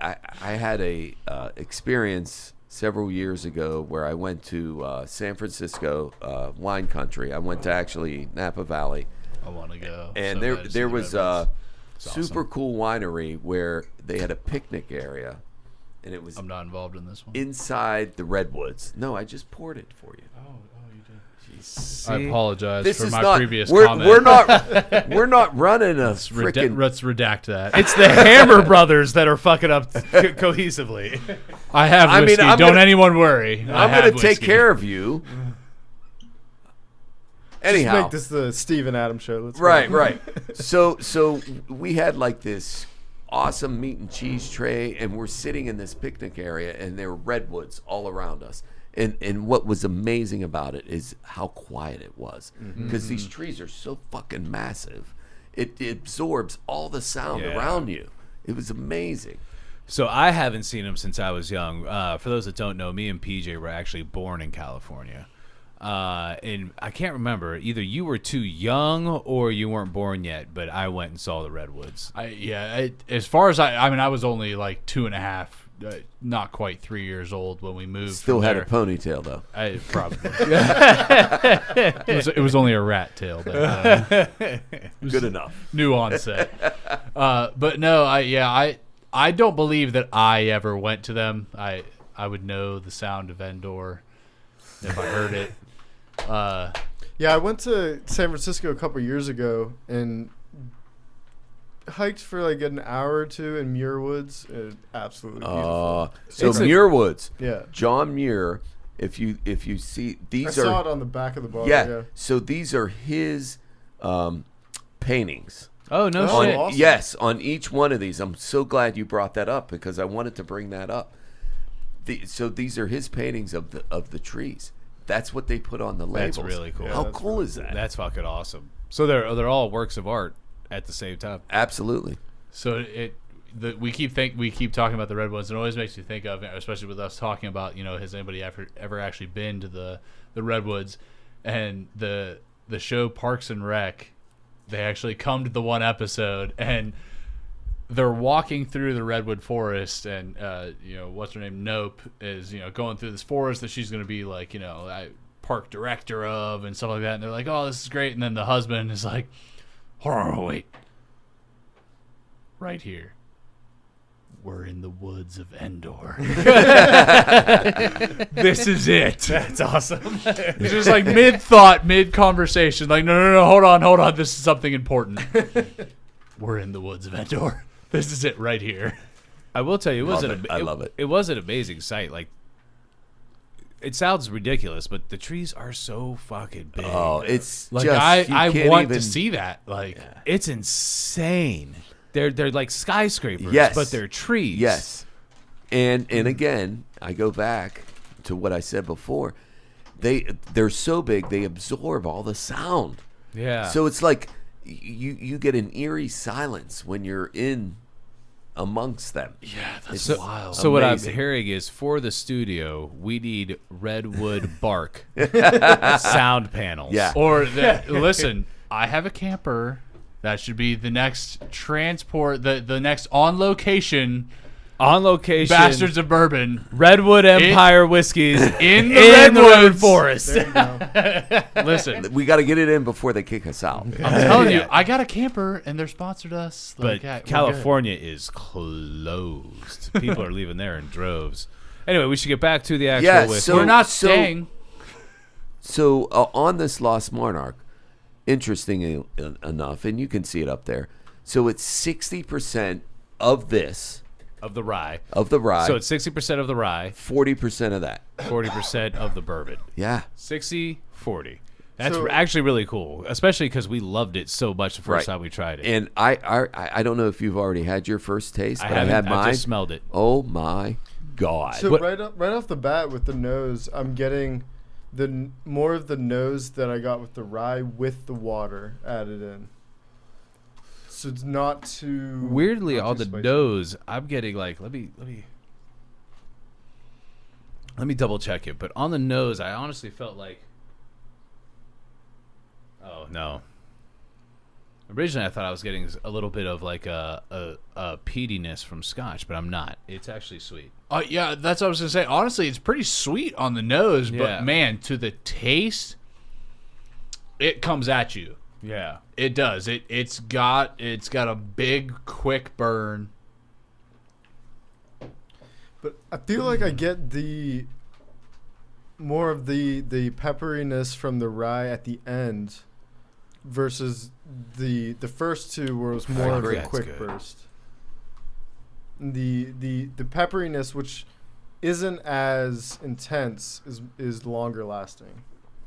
had a experience several years ago where I went to San Francisco wine country. I went to actually Napa Valley, I want to go. and so bad to see there the was redwoods. a super cool winery where they had a picnic area, and it was I'm not involved in this one. inside the redwoods. No, I just poured it for you. I apologize This for is my not. previous We're comment. we're not running a Let's freaking. redact that. It's the Hammer Brothers that are fucking up cohesively. I have I mean, whiskey. I'm Don't gonna- anyone worry. I'm going to take care of you. Anyhow, Just make this the Steve and Adam show. Let's go. right. So we had like this awesome meat and cheese tray, and we're sitting in this picnic area, and there were redwoods all around us. And what was amazing about it is how quiet it was, because these trees are so fucking massive. It absorbs all the sound Yeah. around you. It was amazing. So I haven't seen him since I was young. For those that don't know, me and PJ were actually born in California. And I can't remember, either you were too young or you weren't born yet, but I went and saw the redwoods. As far as I mean, I was only like 2.5, not quite 3 years old when we moved. Still from had there. a ponytail though. I probably. it was only a rat tail, but Good enough. new onset. But no, I don't believe that I ever went to them. I would know the sound of Endor if I heard it. Yeah, I went to San Francisco a couple years ago and hiked for like an hour or two in Muir Woods. Absolutely beautiful. So It's Muir Woods. Yeah. John Muir. If you see, I these are saw it on the back of the bottle. yeah. So these are his paintings. Oh, no On, shit. Awesome. Yes, on each one of these. I'm so glad you brought that up because I wanted to bring that up. So these are his paintings of the trees. That's what they put on the labels. That's really cool. How cool is that? That's fucking awesome. So they're all works of art at the same time. Absolutely. So we keep talking about the Redwoods, and it always makes you think of, especially with us talking about, has anybody ever actually been to the Redwoods, and the show Parks and Rec, they actually come to the one episode and they're walking through the redwood forest, and what's her name, Nope, is going through this forest that she's going to be like park director of and stuff like that, and they're like, oh, this is great, and then the husband is like, oh, wait, right here, we're in the woods of Endor. This is it. That's awesome. It's just like mid-thought, mid-conversation, like, no, hold on, this is something important. We're in the woods of Endor. This is it right here. I will tell you, I love it. It was an amazing sight. Like, it sounds ridiculous, but the trees are so fucking big. Oh, it's Like, just, I want to see that. Like, it's insane. They're like skyscrapers, Yes. but they're trees. Yes. And again, I go back to what I said before. They're so big, they absorb all the sound. Yeah. So it's like you get an eerie silence when you're in amongst them. yeah, that's It's wild. So what I'm Amazing. hearing is, for the studio, we need redwood bark sound panels. Yeah. Or listen, I have a camper. That should be the next transport, the next on location Bastards of Bourbon Redwood Empire whiskeys in the redwood Redwoods forest. There you go. Listen, We got to get it in before they kick us out. I'm telling you, I got a camper and they're sponsored us. But Like, yeah, we're good. California is closed. People are leaving there in droves. Anyway, we should get back to the actual Yeah, whiskey. so- We're not staying. So on this Lost Monarch, interesting enough, and you can see it up there. So it's 60% of this, of the rye. of the rye, So it's 60% of the rye, 40% of that. 40% of the bourbon. Yeah. 60-40. That's So- actually really cool, especially because we loved it so much the first Right. time we tried it. And I don't know if you've already had your first taste, I but I haven't. had mine. I just smelled it. Oh my God. So What- right off the bat with the nose, I'm getting more of the nose that I got with the rye with the water added in. So it's not too Weirdly, not on too the spicy. nose, I'm getting like, let me double check it. But on the nose, I honestly felt like, oh no. Originally, I thought I was getting a little bit of like a peatiness from Scotch, but I'm not. It's actually sweet. Yeah, that's what I was gonna say. Honestly, it's pretty sweet on the nose, Yeah. but man, to the taste, it comes at you. Yeah. It does. It's got a big, quick burn. But I feel like I get the more of the pepperiness from the rye at the end versus the first two where it was more of agree. a That's quick good. burst. The pepperiness, which isn't as intense, is longer lasting.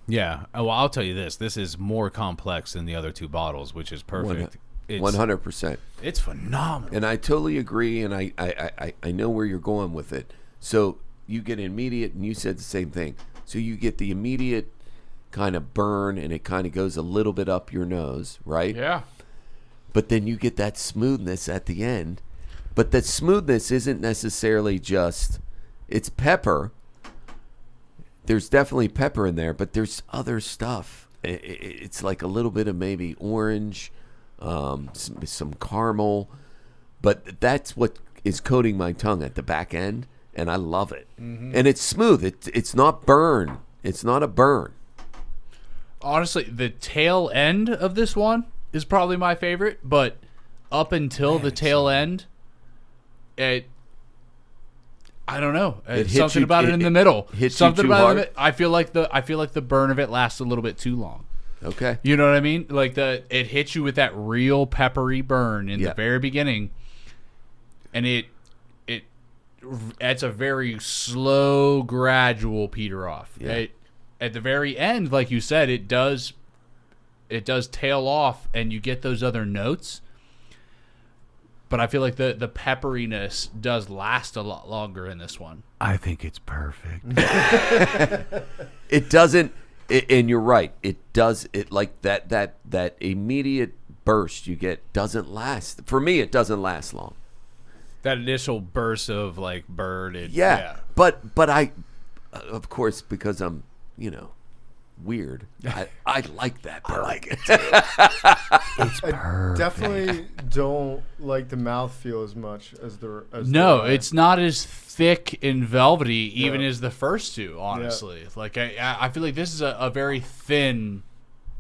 Yeah. Well, I'll tell you this. This is more complex than the other two bottles, which is perfect. It's 100%. It's phenomenal. And I totally agree, and I know where you're going with it. So you get immediate, and you said the same thing. So you get the immediate kind of burn, and it kind of goes a little bit up your nose, right? Yeah. But then you get that smoothness at the end. But that smoothness isn't necessarily just, it's pepper. There's definitely pepper in there, but there's other stuff. It's like a little bit of maybe orange, some caramel. But that's what is coating my tongue at the back end, and I love it. Mm-hmm. And it's smooth. It's not burn. It's not a burn. Honestly, the tail end of this one is probably my favorite, but up until the tail end, I don't know. It hits Something you- about it in the middle. hits you Something too about hard? it. I feel like the burn of it lasts a little bit too long. Okay. You know what I mean? Like it hits you with that real peppery burn in Yeah. the very beginning, and it's a very slow, gradual peter off. Yeah. At the very end, like you said, it does tail off, and you get those other notes, but I feel like the pepperiness does last a lot longer in this one. I think it's perfect. It doesn't, and you're right. It does. It like that immediate burst you get doesn't last. For me, it doesn't last long. That initial burst of like bird. But I, of course, because I'm weird. I like that bird. I like it. It's perfect. I definitely don't like the mouthfeel as much as the. It's not as thick and velvety even as the first two. Honestly, like I feel like this is a very thin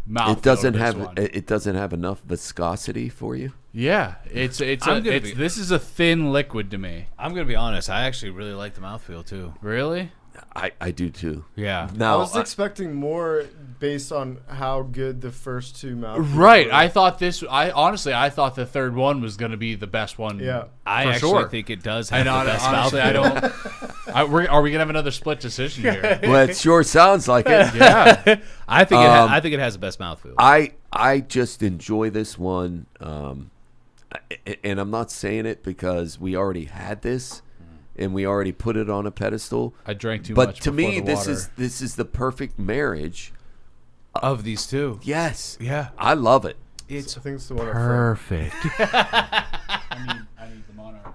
mouthfeel. It doesn't have enough viscosity for you. Yeah, this is a thin liquid to me. I'm gonna be honest. I actually really like the mouthfeel too. Really? I do too. Yeah. I was expecting more based on how good the first two mouthfeels Right. were. I thought the third one was going to be the best one. Yeah. I actually think it does have the best honestly, mouthfeel. are we going to have another split decision here? Well, it sure sounds like it. Yeah. I think it has the best mouthfeel. I just enjoy this one, and I'm not saying it because we already had this. And we already put it on a pedestal. I drank too much. But to me, this is the perfect marriage of these two. Yes. Yeah. I love it. I think it's the one Perfect. I need the Monarch.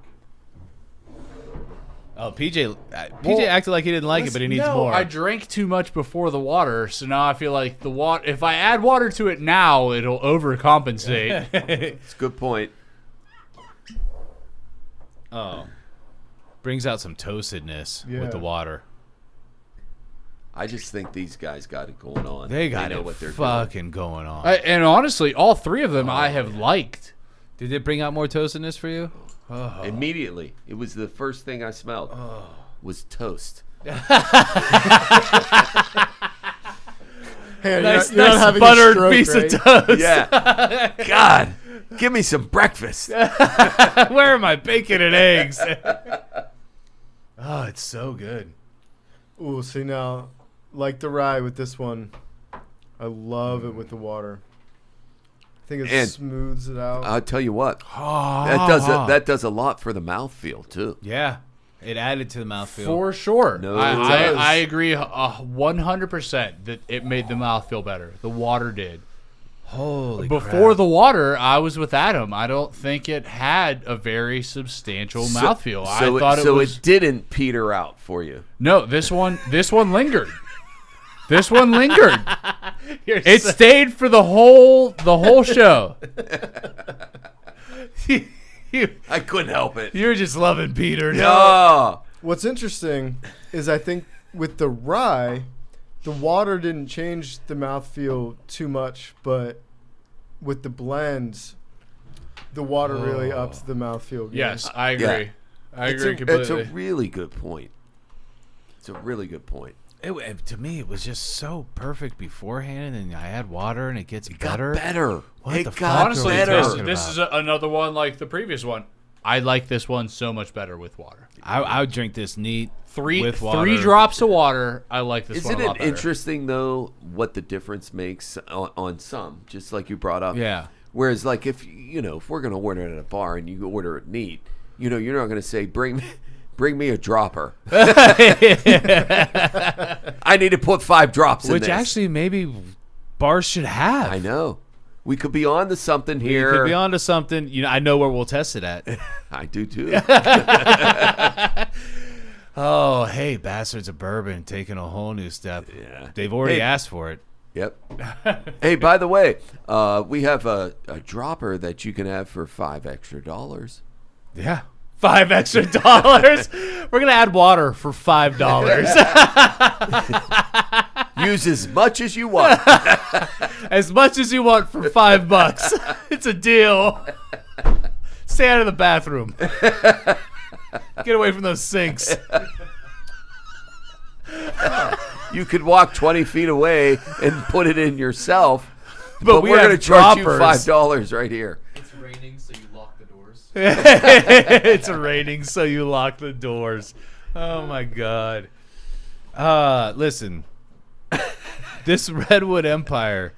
Oh, PJ acted like he didn't like it, but he needs more. I drank too much before the water, so now I feel like the water. If I add water to it now, it'll overcompensate. It's a good point. Oh. Brings out some toastedness with the water. I just think these guys got it going on. They know what they're fucking going on. And honestly, all three of them I have liked. Did it bring out more toastedness for you? Oh. Immediately. It was the first thing I smelled. Was toast. Hey, nice buttered piece of toast. Yeah. God, give me some breakfast. Where are my bacon and eggs? Oh, it's so good. Ooh, see now, like the rye with this one, I love it with the water. I think it smooths it out. I'll tell you what, that does a lot for the mouthfeel too. Yeah, it added to the mouthfeel for sure. No, I agree 100% that it made the mouthfeel better. The water did. Holy Before crap. the water, I was with Adam. I don't think it had a very substantial mouthfeel. I thought it didn't peter out for you. No, this one lingered. This one lingered. It stayed for the whole show. I couldn't help it. You're just loving Peter. No. What's interesting is I think with the rye, the water didn't change the mouthfeel too much, but with the blends, the water really ups the mouthfeel. Yes, I agree. Yeah. I agree completely. It's a really good point. It's a really good point. To me, it was just so perfect beforehand, and I add water, and it gets better. Got better. What it the got fuck Honestly, are we better. talking this about? is another one like the previous one. I like this one so much better with water. I would drink this neat with water. 3 drops of water. I like this one Isn't a lot it better. interesting, though, what the difference makes on some, just like you brought up? Yeah. Whereas, like, if we're going to order it at a bar and you order it neat, you're not going to say, bring me a dropper. I need to put 5 drops in this. Which actually maybe bars should have. I know. We could be on to something here. We could be on to something. I know where we'll test it at. I do, too. Oh, hey, Bastards of Bourbon taking a whole new step. Yeah. They've already asked for it. Yep. Hey, by the way, we have a dropper that you can have for $5 extra. Yeah. $5 extra. We're going to add water for $5. Use as much as you want. As much as you want for $5. It's a deal. Stay out of the bathroom. Get away from those sinks. You could walk 20 feet away and put it in yourself, but we we're have going to charge you droppers. $5 right here. It's raining, so you lock the doors. It's raining, so you lock the doors. Oh my God. Listen, this Redwood Empire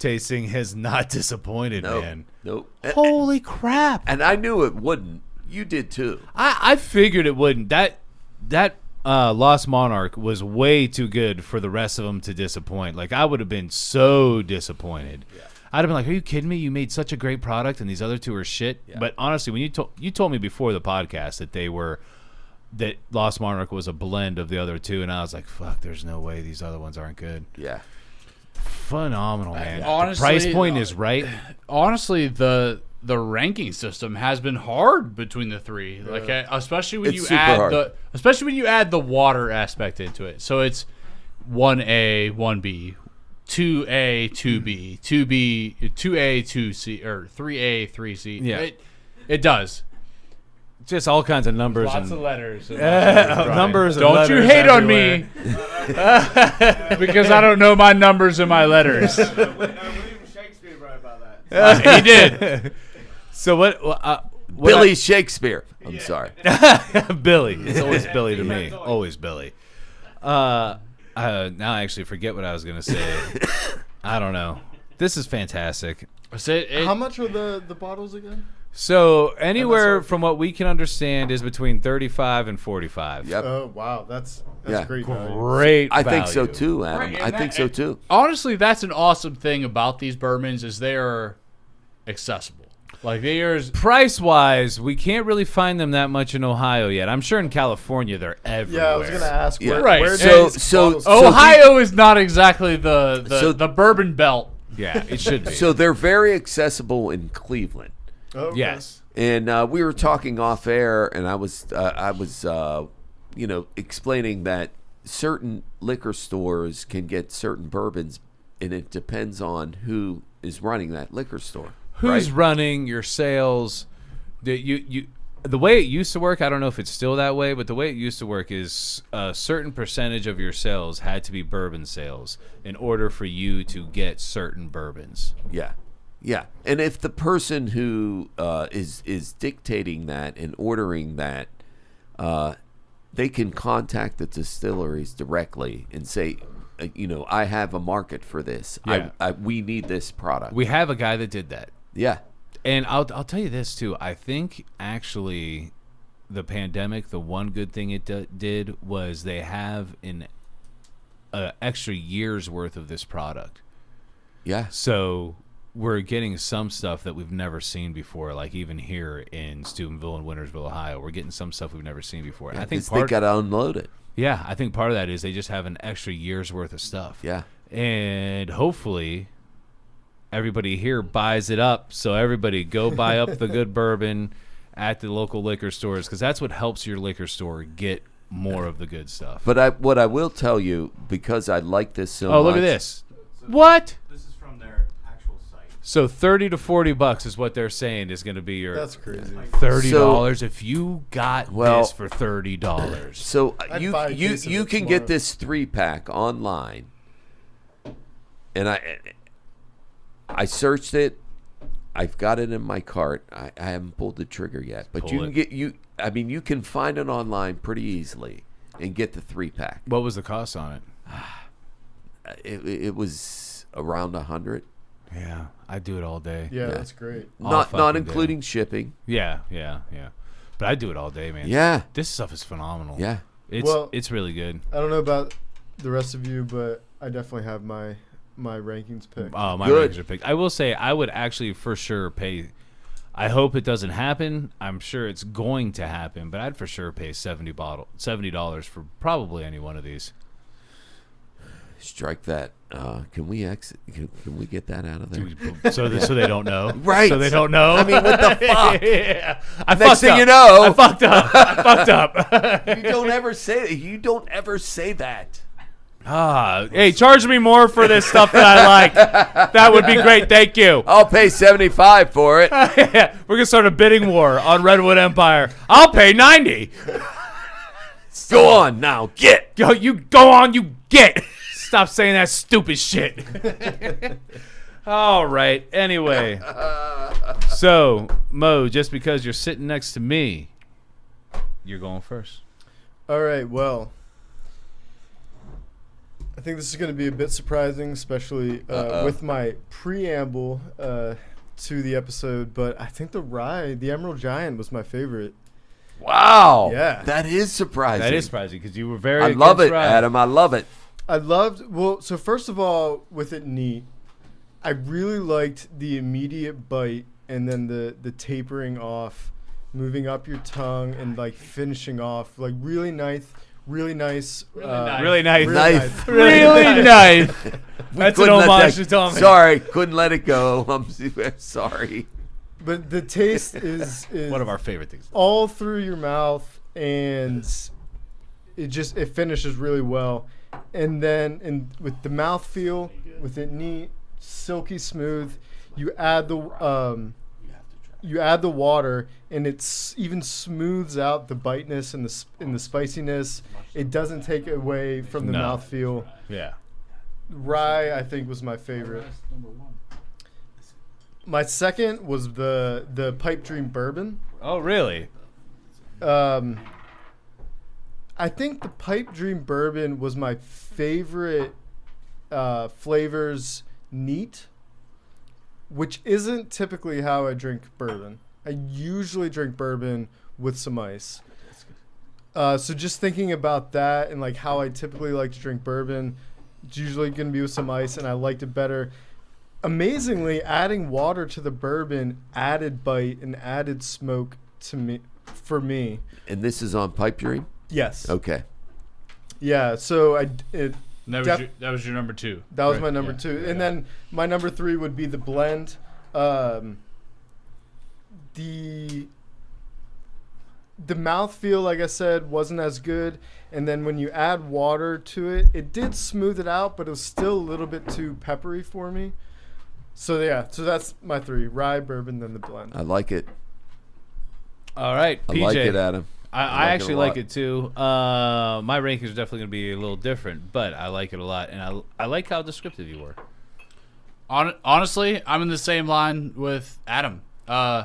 tasting has not disappointed, man. Nope. Holy crap! And I knew it wouldn't. You did too. I figured it wouldn't. That Lost Monarch was way too good for the rest of them to disappoint. Like, I would have been so disappointed. Yeah. I'd have been like, "Are you kidding me? You made such a great product, and these other two are shit." Yeah. But honestly, when you told me before the podcast that Lost Monarch was a blend of the other two, and I was like, "Fuck, there's no way these other ones aren't good." Yeah. Phenomenal, man. Honestly, the price point is right. Honestly, the ranking system has been hard between the three. Like, especially when you add the water aspect into it. So it's 1A, 1B, 2A, 2B, 2B, 2A, 2C, or 3A, 3C. Yeah. It does. Just all kinds of numbers. Lots of letters. Numbers. Don't you hate on me. Because I don't know my numbers and my letters. William Shakespeare wrote about that. He did. So what Billy Shakespeare. I'm sorry. Billy. It's always Billy to me. Always Billy. Now I actually forget what I was going to say. I don't know. This is fantastic. How much are the bottles again? So anywhere from what we can understand is between 35 and 45. Yep. Oh, wow. That's great value. Great I value. think so too, Adam. I think so too. Honestly, that's an awesome thing about these bourbons is they are accessible. Like, they are price-wise, we can't really find them that much in Ohio yet. I'm sure in California they're everywhere. Yeah, I was going to ask. Yeah. Where So Ohio is not exactly the bourbon belt. Yeah, it should be. So they're very accessible in Cleveland. Okay. Yes. And we were talking off air, and I was explaining that certain liquor stores can get certain bourbons, and it depends on who is running that liquor store. Who's right? running your sales? The way it used to work, I don't know if it's still that way, but the way it used to work is a certain percentage of your sales had to be bourbon sales in order for you to get certain bourbons. Yeah. Yeah, and if the person who is dictating that and ordering that, they can contact the distilleries directly and say, I have a market for this. Yeah. We need this product. We have a guy that did that. Yeah. And I'll tell you this, too. I think, actually, the pandemic, the one good thing it did was they have an extra year's worth of this product. Yeah. So we're getting some stuff that we've never seen before, like even here in Steubenville and Wintersville, Ohio. We're getting some stuff we've never seen before. Yeah, I think they got to unload it. Yeah, I think part of that is they just have an extra year's worth of stuff. Yeah. And hopefully everybody here buys it up, so everybody go buy up the good bourbon at the local liquor stores, because that's what helps your liquor store get more of the good stuff. But what I will tell you, because I like this so much. Oh, look at this. What? This is from their actual site. So $30 to $40 is what they're saying is going to be your. That's crazy. $30 if you got this for $30. So I'd you can get this 3-pack online, and I searched it. I've got it in my cart. I haven't pulled the trigger yet, but you can get you can find it online pretty easily and get the 3-pack. What was the cost on it? It was around $100. Yeah, I'd do it all day. Yeah, that's great. Not including shipping. Yeah. But I'd do it all day, man. Yeah. This stuff is phenomenal. Yeah. It's really good. I don't know about the rest of you, but I definitely have my rankings picked. Oh, my Good. rankings are picked. I will say I would actually for sure pay. I hope it doesn't happen. I'm sure it's going to happen, but I'd for sure pay $70 for probably any one of these. Strike that. Can we exit? Can we get that out of there? So they don't know. Right. So they don't know. I mean, what the fuck? Yeah. Next thing you know, I fucked up. you don't ever say that. Hey, charge me more for this stuff that I like. That would be great. Thank you. I'll pay $75 for it. Yeah, we're gonna start a bidding war on Redwood Empire. I'll pay $90. Go on now, get. You go on, you get. Stop saying that stupid shit. All right. Anyway, so Mo, just because you're sitting next to me, you're going first. All right. Well, I think this is going to be a bit surprising, especially with my preamble to the episode. But I think the Emerald Giant was my favorite. Wow. Yeah. That is surprising. That is surprising because you were very. I love it, rye. Adam. I love it. So first of all, with it neat, I really liked the immediate bite and then the tapering off, moving up your tongue and like finishing off, like really nice. Really nice. Really nice. Knife. Really nice. That's an homage to Tommy. Sorry, couldn't let it go. I'm sorry. But the taste is one of our favorite things. All through your mouth, and it finishes really well. And then with the mouthfeel, with it neat, silky smooth, you add the water, and it even smooths out the biteness and the spiciness. It doesn't take away from the mouthfeel. Yeah. Rye, I think, was my favorite. My second was the Pipe Dream Bourbon. Oh, really? I think the Pipe Dream Bourbon was my favorite flavors neat, which isn't typically how I drink bourbon. I usually drink bourbon with some ice. So just thinking about that and like how I typically like to drink bourbon, it's usually going to be with some ice, and I liked it better. Amazingly, adding water to the bourbon added bite and added smoke for me. And this is on Pipe Dream? Yes. Okay. Yeah, so that was your number 2. That was my number 2. And then my number 3 would be the blend. The mouthfeel, like I said, wasn't as good. And then when you add water to it, it did smooth it out, but it was still a little bit too peppery for me. So that's my 3: rye, bourbon, then the blend. I like it. All right, PJ. I like it, Adam. I actually like it too. My rankings are definitely going to be a little different, but I like it a lot, and I like how descriptive you were. Honestly, I'm in the same line with Adam. I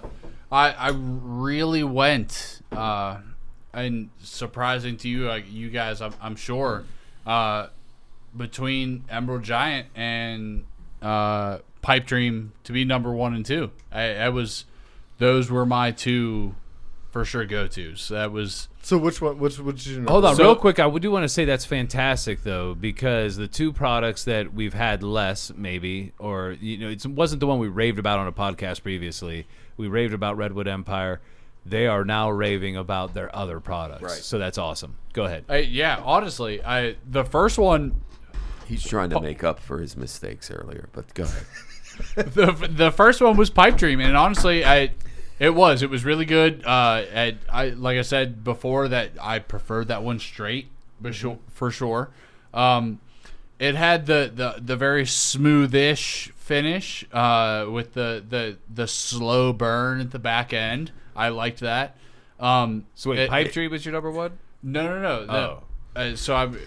really went, and surprising to you, you guys, I'm sure, between Emerald Giant and Pipe Dream to be number 1 and 2. Those were my 2 for sure go-tos. That was. So which one? Which is your number? Hold on, real quick. I do want to say that's fantastic though, because the 2 products that we've had less, maybe, or it wasn't the one we raved about on a podcast previously. We raved about Redwood Empire. They are now raving about their other products. Right. So that's awesome. Go ahead. Yeah, honestly, the first one. He's trying to make up for his mistakes earlier, but go ahead. The first one was Pipe Dream, and honestly, it was really good. Like I said before, that I preferred that one straight, for sure. It had the very smoothish finish with the slow burn at the back end. I liked that. So wait, Pipe Dream was your number 1? No. So I was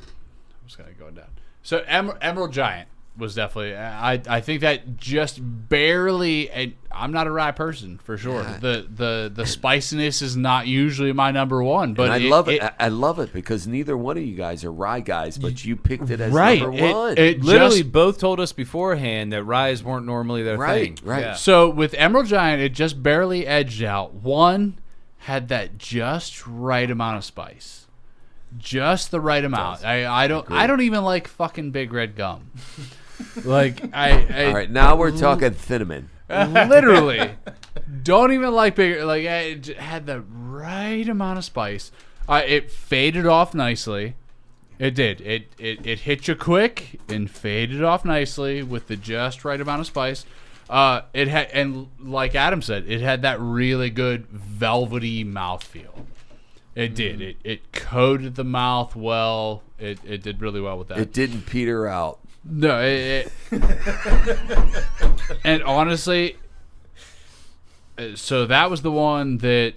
kind of going down. So Emerald Giant was definitely. I think that just barely. And I'm not a rye person for sure. Yeah. The spiciness is not usually my number 1, but and I love it. I love it because neither one of you guys are rye guys, but you picked it as number 1. It literally both told us beforehand that ryes weren't normally their thing. Right. Yeah. So with Emerald Giant, it just barely edged out. 1 had that just right amount of spice. Just the right amount. I don't even like fucking Big Red Gum. All right, now we're talking cinnamon. Literally, don't even like big. Like it had the right amount of spice. It faded off nicely. It did. It hit you quick and faded off nicely with the just right amount of spice. It had, and like Adam said, it had that really good velvety mouthfeel. It did. It coated the mouth well. It did really well with that. It didn't peter out. No. And honestly, so that was the one that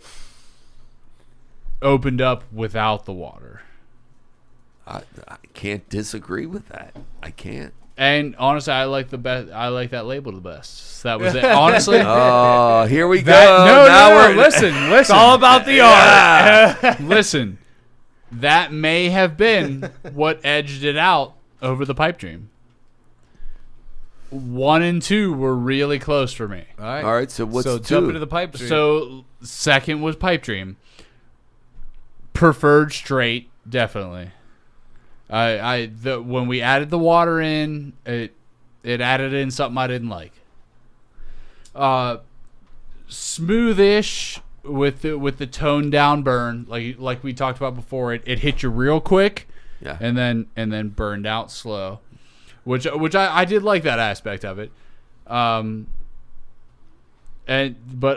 opened up without the water. I can't disagree with that. I can't. And honestly, I like the best. I like that label the best. So that was it. Honestly. Oh, here we go. Listen. It's all about the art. Listen, that may have been what edged it out over the Pipe Dream. 1 and 2 were really close for me. All right. All right. So what's so two? jump into the Pipe Dream. So second was Pipe Dream. Preferred straight, definitely. When we added the water in, it added in something I didn't like. Smoothish with the toned down burn, like we talked about before. It hit you real quick, Yeah. and then burned out slow, which I did like that aspect of it. But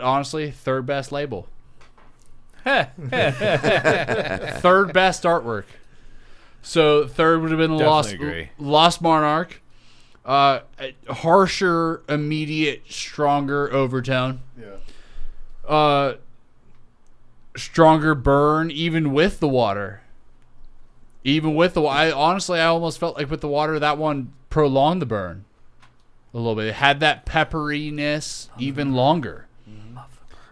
honestly, third best label. Third best artwork. So third would have been Lost Monarch. Harsher, immediate, stronger overtone. Yeah. Stronger burn, even with the water. I almost felt like with the water, that one prolonged the burn a little bit. It had that pepperiness even longer.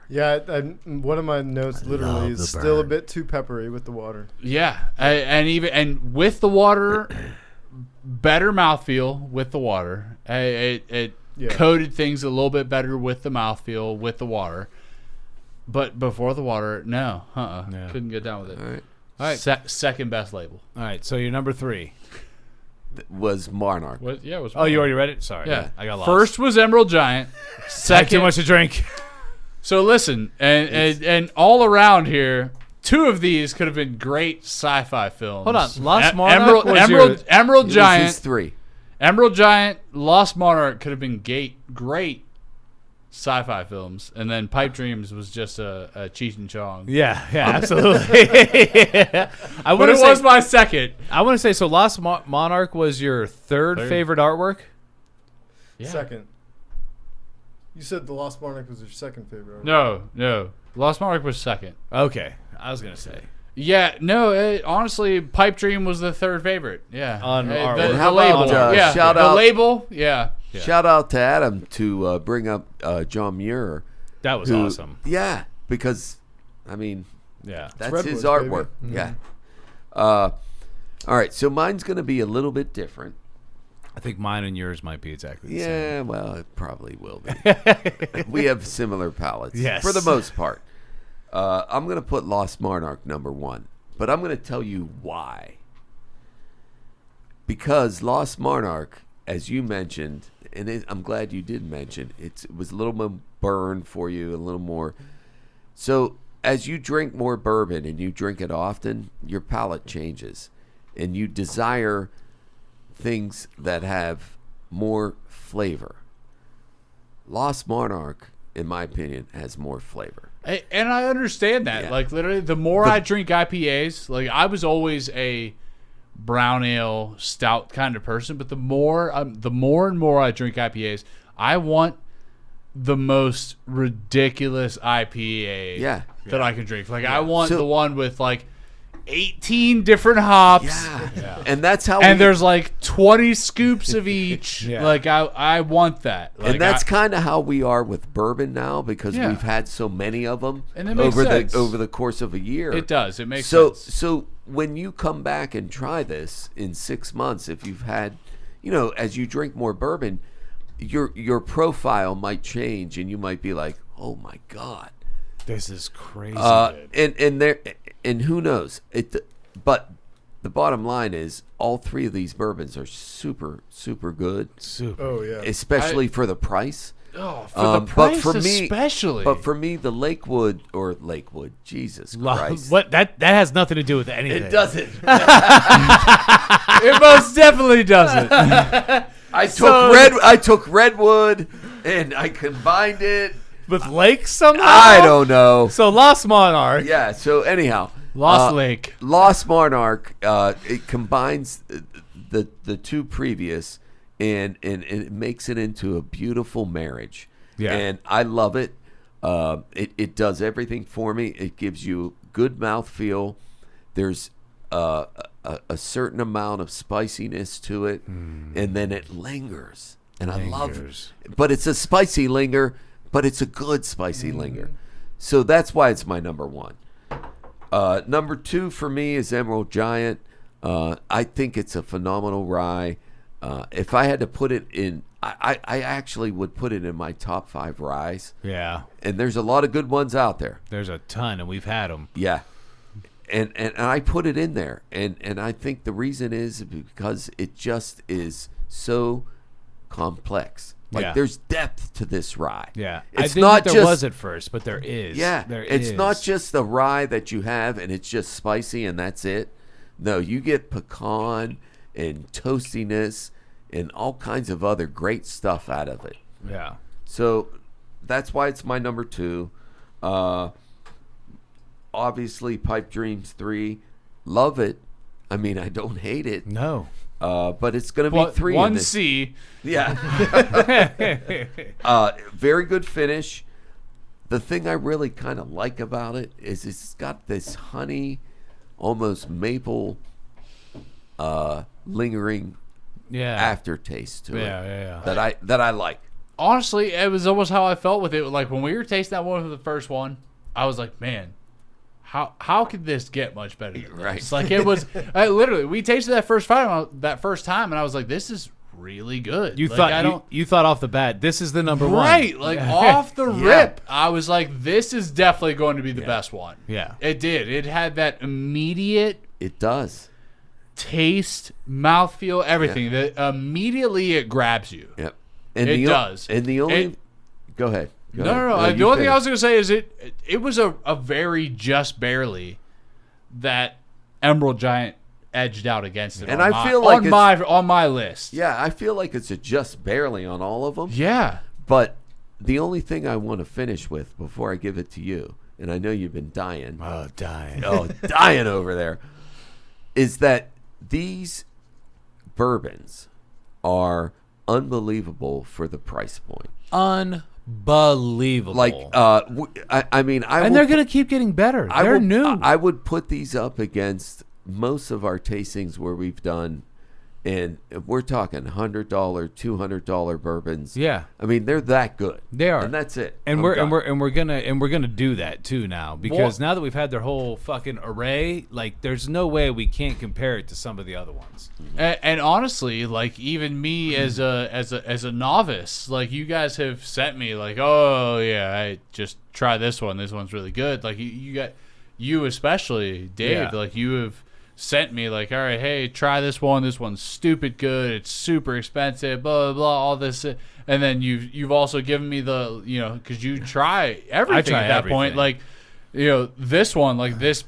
Yeah, one of my notes literally is still a bit too peppery with the water. Yeah, and with the water, better mouthfeel with the water. It coated things a little bit better with the mouthfeel with the water. But before the water, no, Yeah. couldn't get down with it. All right. Second best label. All right. So your number 3 Was Monarch. It was. Oh, you already read it? Sorry. Yeah, I got lost. First was Emerald Giant. Had Second, too much to drink. So listen, and all around here, 2 of these could have been great sci-fi films. Hold on. Lost Monarch was Emerald It was Giant. his 3. Emerald Giant, Lost Monarch could have been great sci-fi films, and then Pipe Dreams was just a Cheech and Chong. Yeah, absolutely. But it was my second. I want to say, so Lost Monarch was your third favorite artwork? Yeah. Second. You said the Lost Monarch was your second favorite. Right? No. Lost Monarch was second. Okay. I was going to say. Yeah, no, honestly, Pipe Dream was the third favorite. Yeah. On our the How label. about, Yeah, shout the out- label. Yeah. Yeah. Shout out to Adam to bring up John Muir. That was who- awesome. Yeah, because, I mean, Yeah. that's Redwood, his baby. artwork. Yeah. All right, so mine's going to be a little bit different. I think mine and yours might be exactly the same. Yeah, well, it probably will be. We have similar palettes, Yes. for the most part. I'm going to put Lost Monarch number 1, but I'm going to tell you why. Because Lost Monarch, as you mentioned, and I'm glad you did mention, it was a little more burn for you, a little more. So as you drink more bourbon and you drink it often, your palate changes, and you desire things that have more flavor. Lost Monarch, in my opinion, has more flavor. And I understand that. Yeah. Like, literally, the more I drink IPAs, like, I was always a brown ale, stout kind of person, but the more and more I drink IPAs, I want the most ridiculous IPA that I can drink. Like, I want the one with, like, 18 different hops. Yeah. And that's how And there's like 20 scoops of each. Yeah. Like I want that. Like, and that's kind of how we are with bourbon now, because Yeah. we've had so many of them And it makes over sense. the course of a year. It does. It makes So sense. so when you come back and try this in 6 months, if you've had, as you drink more bourbon, your profile might change, and you might be like, oh my God, This is crazy. and who knows but the bottom line is all 3 of these bourbons are super good, Super. Oh yeah. especially for the price. Oh, for the price but for me, especially. But for me, the Lakewood, Jesus Christ. What that has nothing to do with anything. It doesn't. it most definitely doesn't. I took Redwood and I combined it. With Lake somehow? I don't know. So Lost Monarch. Yeah, so anyhow. Lost Lake. Lost Monarch, it combines the 2 previous and it makes it into a beautiful marriage. Yeah. And I love it. It does everything for me. It gives you good mouthfeel. There's a certain amount of spiciness to it, and then it lingers. And I love it. But it's a spicy linger, but it's a good spicy linger. So that's why it's my number 1. Number 2 for me is Emerald Giant. I think it's a phenomenal rye. If I had to put it in, I actually would put it in my top 5 ryes. Yeah. And there's a lot of good ones out there. There's a ton, and we've had them. Yeah. And I put it in there. And I think the reason is because it just is so complex. Like, there's depth to this rye. Yeah. It's I think not there just, was at first, but there is. Yeah. It's is. not just the rye that you have and it's just spicy and that's it. No, you get pecan and toastiness and all kinds of other great stuff out of it. Yeah. So that's why it's my number 2. Obviously, Pipe Dreams 3. Love it. I mean, I don't hate it. No. But it's going to be 3 in this. 1C. Yeah. Very good finish. The thing I really kind of like about it is it's got this honey, almost maple, lingering aftertaste to it. That I like. Honestly, it was almost how I felt with it. Like when we were tasting that one for the first one, I was like, man, how could this get much better than right. this? Like it was literally, we tasted that first time, and I was like, this is really good. You like, thought you thought off the bat, this is the number one. Right, like off the rip, I was like, this is definitely going to be the best one. Yeah. It did. It had that immediate It does. taste, mouthfeel, everything. That immediately it grabs you. Yep. And It does. And the only go ahead. Go ahead. No. The only thing I was going to say is it was a very just barely that Emerald Giant edged out against it. And I feel like on my list. Yeah, I feel like it's a just barely on all of them. Yeah. But the only thing I want to finish with before I give it to you, and I know you've been dying. Dying over there, is that these bourbons are unbelievable for the price point. Unbelievable. Like, I mean, and they're going to keep getting better. They're new. I would put these up against most of our tastings where we've done, and we're talking $100, $200 bourbons. Yeah, I mean they're that good. They are, and that's it. And we're gonna do that too now, because now that we've had their whole fucking array, like there's no way we can't compare it to some of the other ones. And honestly, like even me as a novice, like you guys have sent me like, oh yeah, I just try this one. This one's really good. Like you especially, Dave. Like you have sent me like, all right, hey, try this one. This one's stupid good. It's super expensive. Blah blah blah. All this, and then you've also given me the because you try everything at that point. Like this one, like this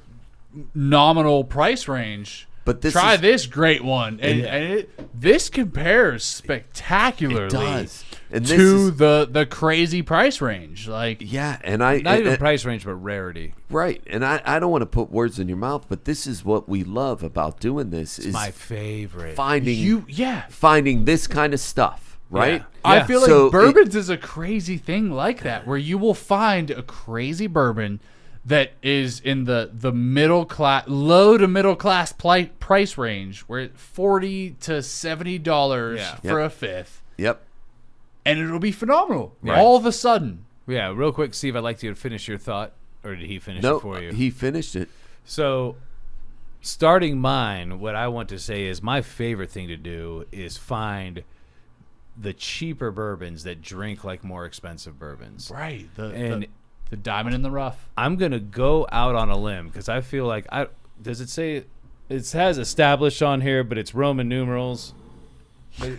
nominal price range. But try this great one, and this compares spectacularly. It does. And to the crazy price range, like and not even price range, but rarity. Right, and I don't want to put words in your mouth, but this is what we love about doing this. It's my favorite. Finding this kind of stuff, right? Yeah. I feel like bourbons is a crazy thing like that, where you will find a crazy bourbon that is in the middle class, low to middle class price range, where it's $40 to $70 for a fifth. Yep. And it'll be phenomenal all of a sudden. Yeah, real quick, Steve, I'd like you to finish your thought, or did he finish it for you? He finished it. So, starting mine, what I want to say is my favorite thing to do is find the cheaper bourbons that drink like more expensive bourbons. Right. The diamond in the rough. I'm going to go out on a limb because I feel like does it say it has established on here, but it's Roman numerals. What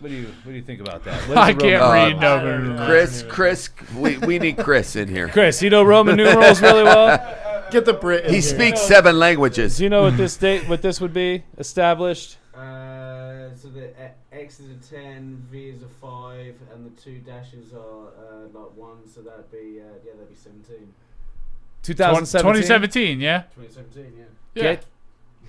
do you think about that? I can't read numbers. Chris, we need Chris in here. Chris, you know Roman numerals really well? Get the Brit in He here. speaks 7 languages. Do you know what this would be? Established? So the X is a 10, V is a 5, and the 2 dashes are like 1, so that'd be 17. 2017, yeah? 2017, yeah. Get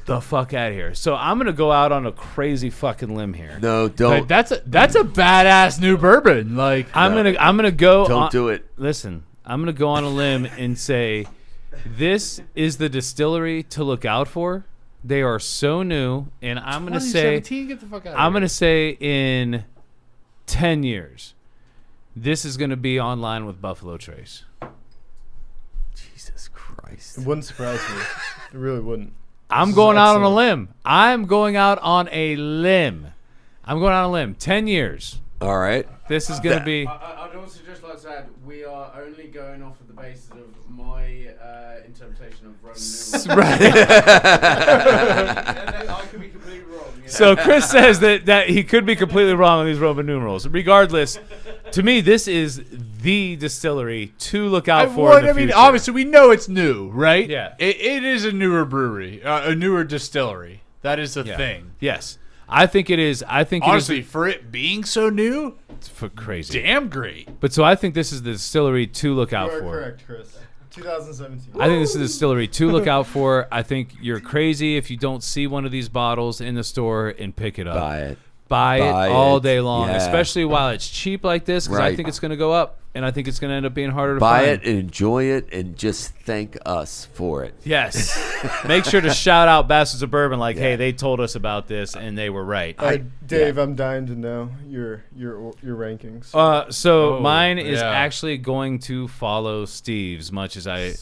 the fuck out of here. So I'm going to go out on a crazy fucking limb here. No, don't. Like, that's a badass new bourbon. Like I'm going to go Don't do it. Listen, I'm going to go on a limb and say this is the distillery to look out for. They are so new, and I'm going to say get the fuck out of I'm going to say in 10 years this is going to be online with Buffalo Trace. Jesus Christ. It wouldn't surprise me. It really wouldn't. I'm going out on a limb. I'm going out on a limb. 10 years. All right. This is going to be... I'd also just like to add, we are only going off of the basis of my interpretation of Roman numerals. Right. I could be completely wrong. You know? So Chris says that he could be completely wrong on these Roman numerals. Regardless, to me, this is the distillery to look out for in the future. Obviously, we know it's new, right? Yeah. It is a newer brewery, a newer distillery. That is the thing. Yes. I think it is. Honestly, for it being so new, it's crazy. Damn great. But so I think this is the distillery to look out You are for. correct, Chris. 2017. I think this is the distillery to look out for. I think you're crazy if you don't see one of these bottles in the store and pick it up. Buy it all day long, especially while it's cheap like this, because I think it's going to go up, and I think it's going to end up being harder to find. Buy it and enjoy it, and just thank us for it. Yes. Make sure to shout out Bastards of Bourbon, like, hey, they told us about this, and they were right. Dave, I'm dying to know your rankings. So mine is actually going to follow Steve's, much as I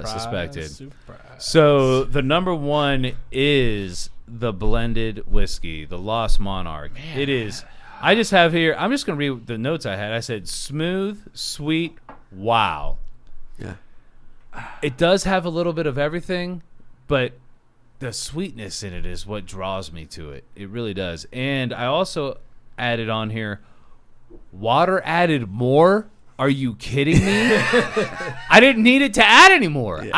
suspected. So the number one is the blended whiskey, the Lost Monarch. Man. It is. I just have here. I'm just going to read the notes I had. I said smooth, sweet, wow. Yeah. It does have a little bit of everything, but the sweetness in it is what draws me to it. It really does. And I also added on here, water added more. Are you kidding me? I didn't need it to add any more. Yeah.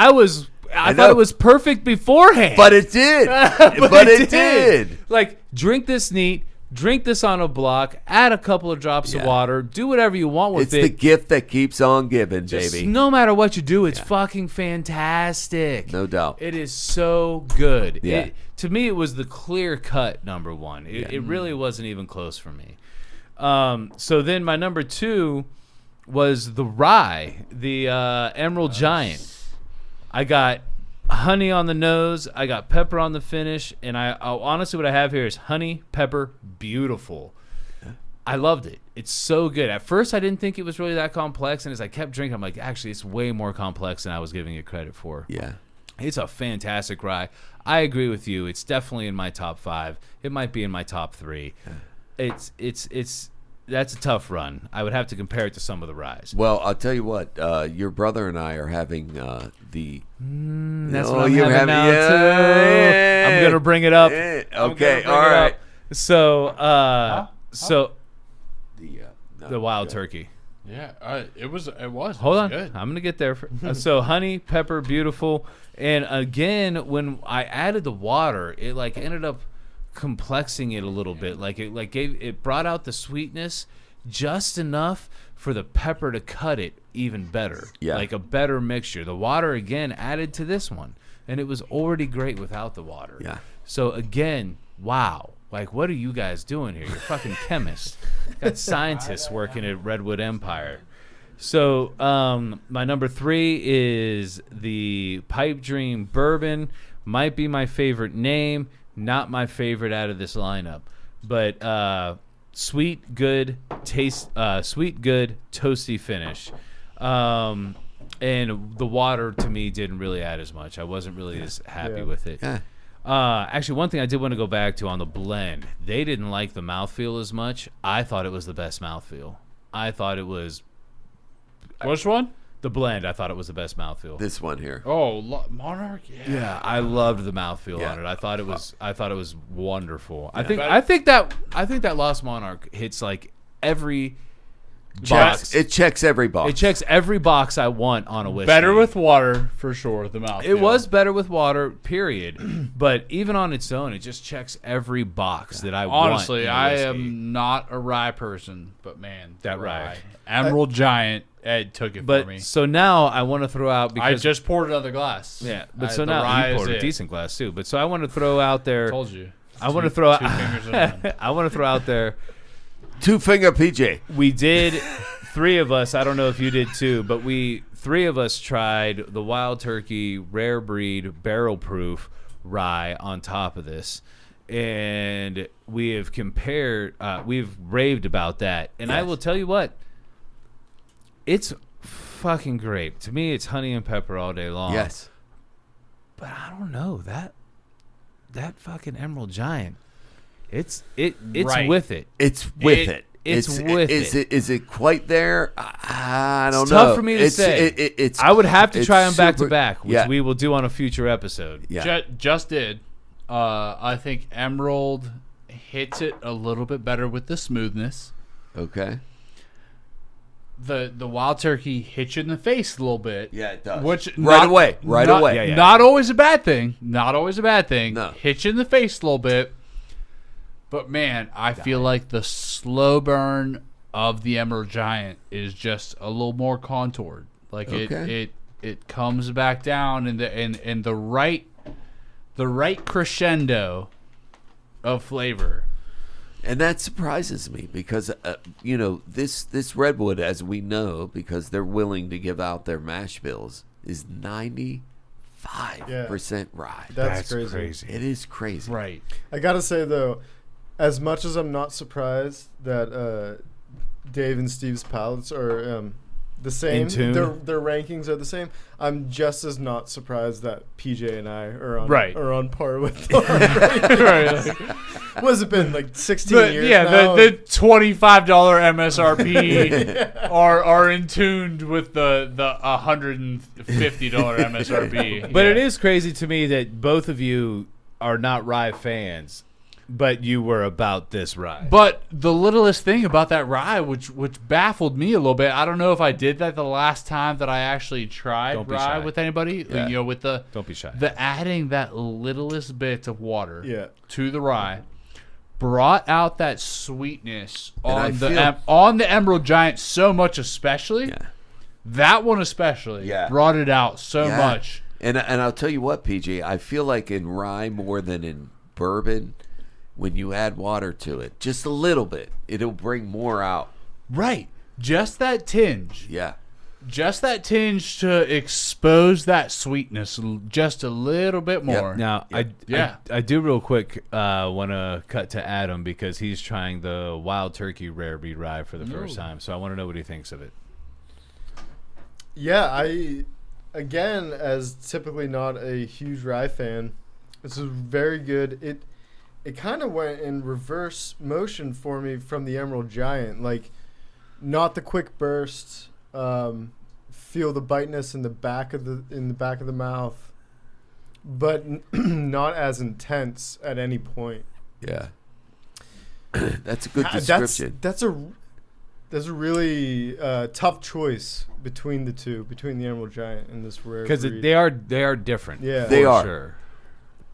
I thought it was perfect beforehand. But it did. but it did. Like, drink this neat, drink this on a block, add a couple of drops of water, do whatever you want with it. It's the gift that keeps on giving, baby. No matter what you do, it's fucking fantastic. No doubt. It is so good. Yeah. To me, it was the clear-cut number one. It really wasn't even close for me. So then my number two was the rye, the Emerald Giant. I got honey on the nose, I got pepper on the finish, and I honestly what I have here is honey, pepper, beautiful. Yeah. I loved it. It's so good. At first, I didn't think it was really that complex, and as I kept drinking, I'm like, actually, it's way more complex than I was giving it credit for. Yeah. It's a fantastic rye. I agree with you. It's definitely in my top 5. It might be in my top 3. Yeah. It's that's a tough run. I would have to compare it to some of the ryes. Well, I'll tell you what. Your brother and I are having the. That's what I'm having now too. Yeah. I'm gonna bring it up. Yeah. Okay. All right. So, the wild good. Turkey. Yeah, it was. Hold on. Good. I'm gonna get there. So honey, pepper, beautiful. And again, when I added the water, it like ended up complexing it a little bit. It brought out the sweetness just enough for the pepper to cut it even better. Yeah. Like a better mixture. The water again added to this one, and it was already great without the water. Yeah. So again, wow. Like, what are you guys doing here? You're fucking chemists. Got scientists working at Redwood Empire. So my number 3 is the Pipe Dream Bourbon. Might be my favorite name. Not my favorite out of this lineup, but sweet, good taste, sweet, good, toasty finish. And the water to me didn't really add as much. I wasn't really as happy with it. Yeah. Actually, one thing I did want to go back to on the blend, they didn't like the mouthfeel as much. I thought it was the best mouthfeel. I thought it was. Which one? The blend, I thought it was the best mouthfeel. This one here. Oh, Monarch. Yeah, I loved the mouthfeel on it. I thought it was wonderful. Yeah. I think that Lost Monarch hits like every box. It checks every box. It checks every box I want on a whiskey. Better with water for sure. The mouthfeel. It was better with water, period. But even on its own, it just checks every box that I want. Honestly, I am not a rye person, but man, that rye. Emerald Giant. Ed took it for me. So now I want to throw out because I just poured another glass. Yeah, but so now you poured a decent glass too. But so I want to throw out there. I told you. I want to throw out. I want to throw out there. 2-finger PJ. We did 3 of us. I don't know if you did too, but 3 of us tried the Wild Turkey Rare Breed Barrel Proof Rye on top of this. And we have compared, we've raved about that. And I will tell you what, it's fucking great. To me, it's honey and pepper all day long. Yes. But I don't know. that fucking Emerald Giant, it's Right. with it. It's with it. It's with it. Is it quite there? I don't It's know. tough for me to say. It's. I would have to try them back to super- back, which yeah. we will do on a future episode. Yeah. Just did. I think Emerald hits it a little bit better with the smoothness. Okay. The Wild Turkey hits you in the face a little bit. Yeah, it does. Which Right away. Yeah, yeah. Not always a bad thing. Not always a bad thing. No. Hits you in the face a little bit. But man, I feel like the slow burn of the Emerald Giant is just a little more contoured. Like Okay. it comes back down in the right crescendo of flavor. And that surprises me because, this Redwood, as we know, because they're willing to give out their mash bills, is 95% rye. That's crazy. It is crazy. Right. I gotta say though, as much as I'm not surprised that Dave and Steve's palates are the same, In tune. their rankings are the same, I'm just as not surprised that PJ and I are on par with them. Right. What's it been, like 16 years now? the $25 MSRP are in tuned with the $150 MSRP. But it is crazy to me that both of you are not rye fans, but you were about this rye. But the littlest thing about that rye, which baffled me a little bit, I don't know if I did that the last time that I actually tried Don't be rye shy. with anybody. Yeah. With the Don't be shy. adding that littlest bit of water Yeah. to the rye brought out that sweetness And on the Emerald Giant so much, especially Yeah. that one especially Yeah. brought it out so Yeah. much. And I'll tell you what, PJ, I feel like in rye more than in bourbon, when you add water to it, just a little bit, it'll bring more out. Right, just that tinge. Yeah. Just that tinge to expose that sweetness just a little bit more. Now, Yeah. I do real quick want to cut to Adam because he's trying the Wild Turkey Rare Breed Rye for the first time. So I want to know what he thinks of it. Yeah, again, as typically not a huge rye fan, this is very good. It kind of went in reverse motion for me from the Emerald Giant. Like, not the quick burst. Feel the biteness in the back of the mouth, but not as intense at any point. Yeah. That's a good description. That's a really tough choice between the two, between the Emerald Giant and this rare Because breed. they are different. Yeah. They for are. Sure.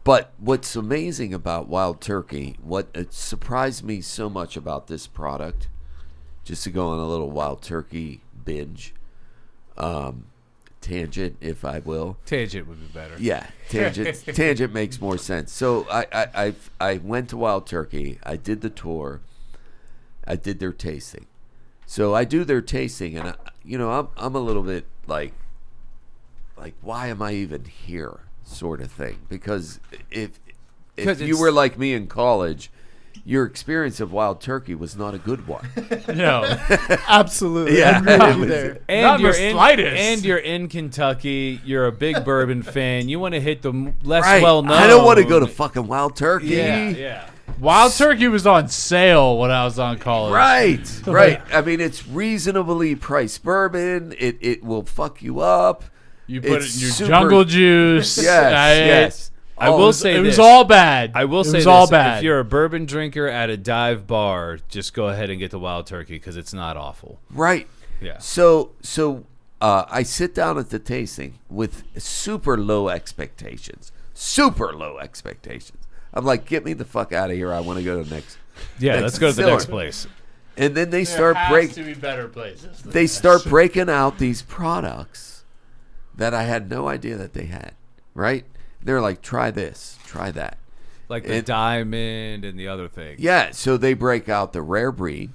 But what's amazing about Wild Turkey, what surprised me so much about this product, just to go on a little Wild Turkey binge, tangent, if I will. Tangent would be better. Yeah, tangent makes more sense. So I went to Wild Turkey. I did the tour. I did their tasting. So I do their tasting, and I'm a little bit like why am I even here, sort of thing. Because if you were like me in college, your experience of Wild Turkey was not a good one. No. Absolutely. Yeah. I agree with you there. And Not you're the slightest. And you're in Kentucky. You're a big bourbon fan. You want to hit the less Right. well known. I don't want to go to fucking Wild Turkey. Yeah. Wild Turkey was on sale when I was on college. Right. I mean, it's reasonably priced bourbon. It will fuck you up. You put It's it in your super- jungle juice. Yes. I will say it was this. all bad. I will it say was this. all bad. If you're a bourbon drinker at a dive bar, just go ahead and get the Wild Turkey because it's not awful. Right. Yeah. So I sit down at the tasting with super low expectations. I'm like, get me the fuck out of here. I want to go to the next. Yeah, next let's go to the distiller. next place. And then they there start has breaking. to be better places. than They this. start breaking out these products that I had no idea that they had. Right? They're like, try this, try that. Like the diamond and the other thing. Yeah, so they break out the rare breed,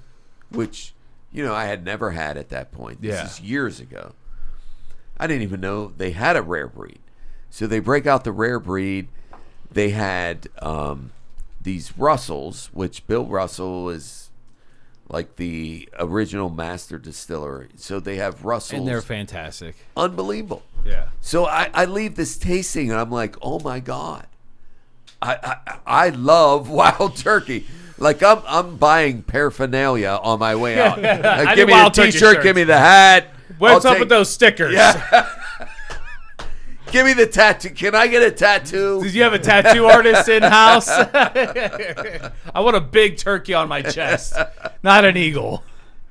which, I had never had at that point. This is years ago. I didn't even know they had a rare breed. So they break out the rare breed. They had these Russells, which Bill Russell is like the original master distiller. So they have Russells. And they're fantastic. Unbelievable. Yeah. So I leave this tasting and I'm like, oh my God. I love Wild Turkey. Like I'm buying paraphernalia on my way out. Like, give me the T-shirt, give me the hat. What's up with those stickers? Yeah. Give me the tattoo. Can I get a tattoo? Did you have a tattoo artist in house? I want a big turkey on my chest, not an eagle.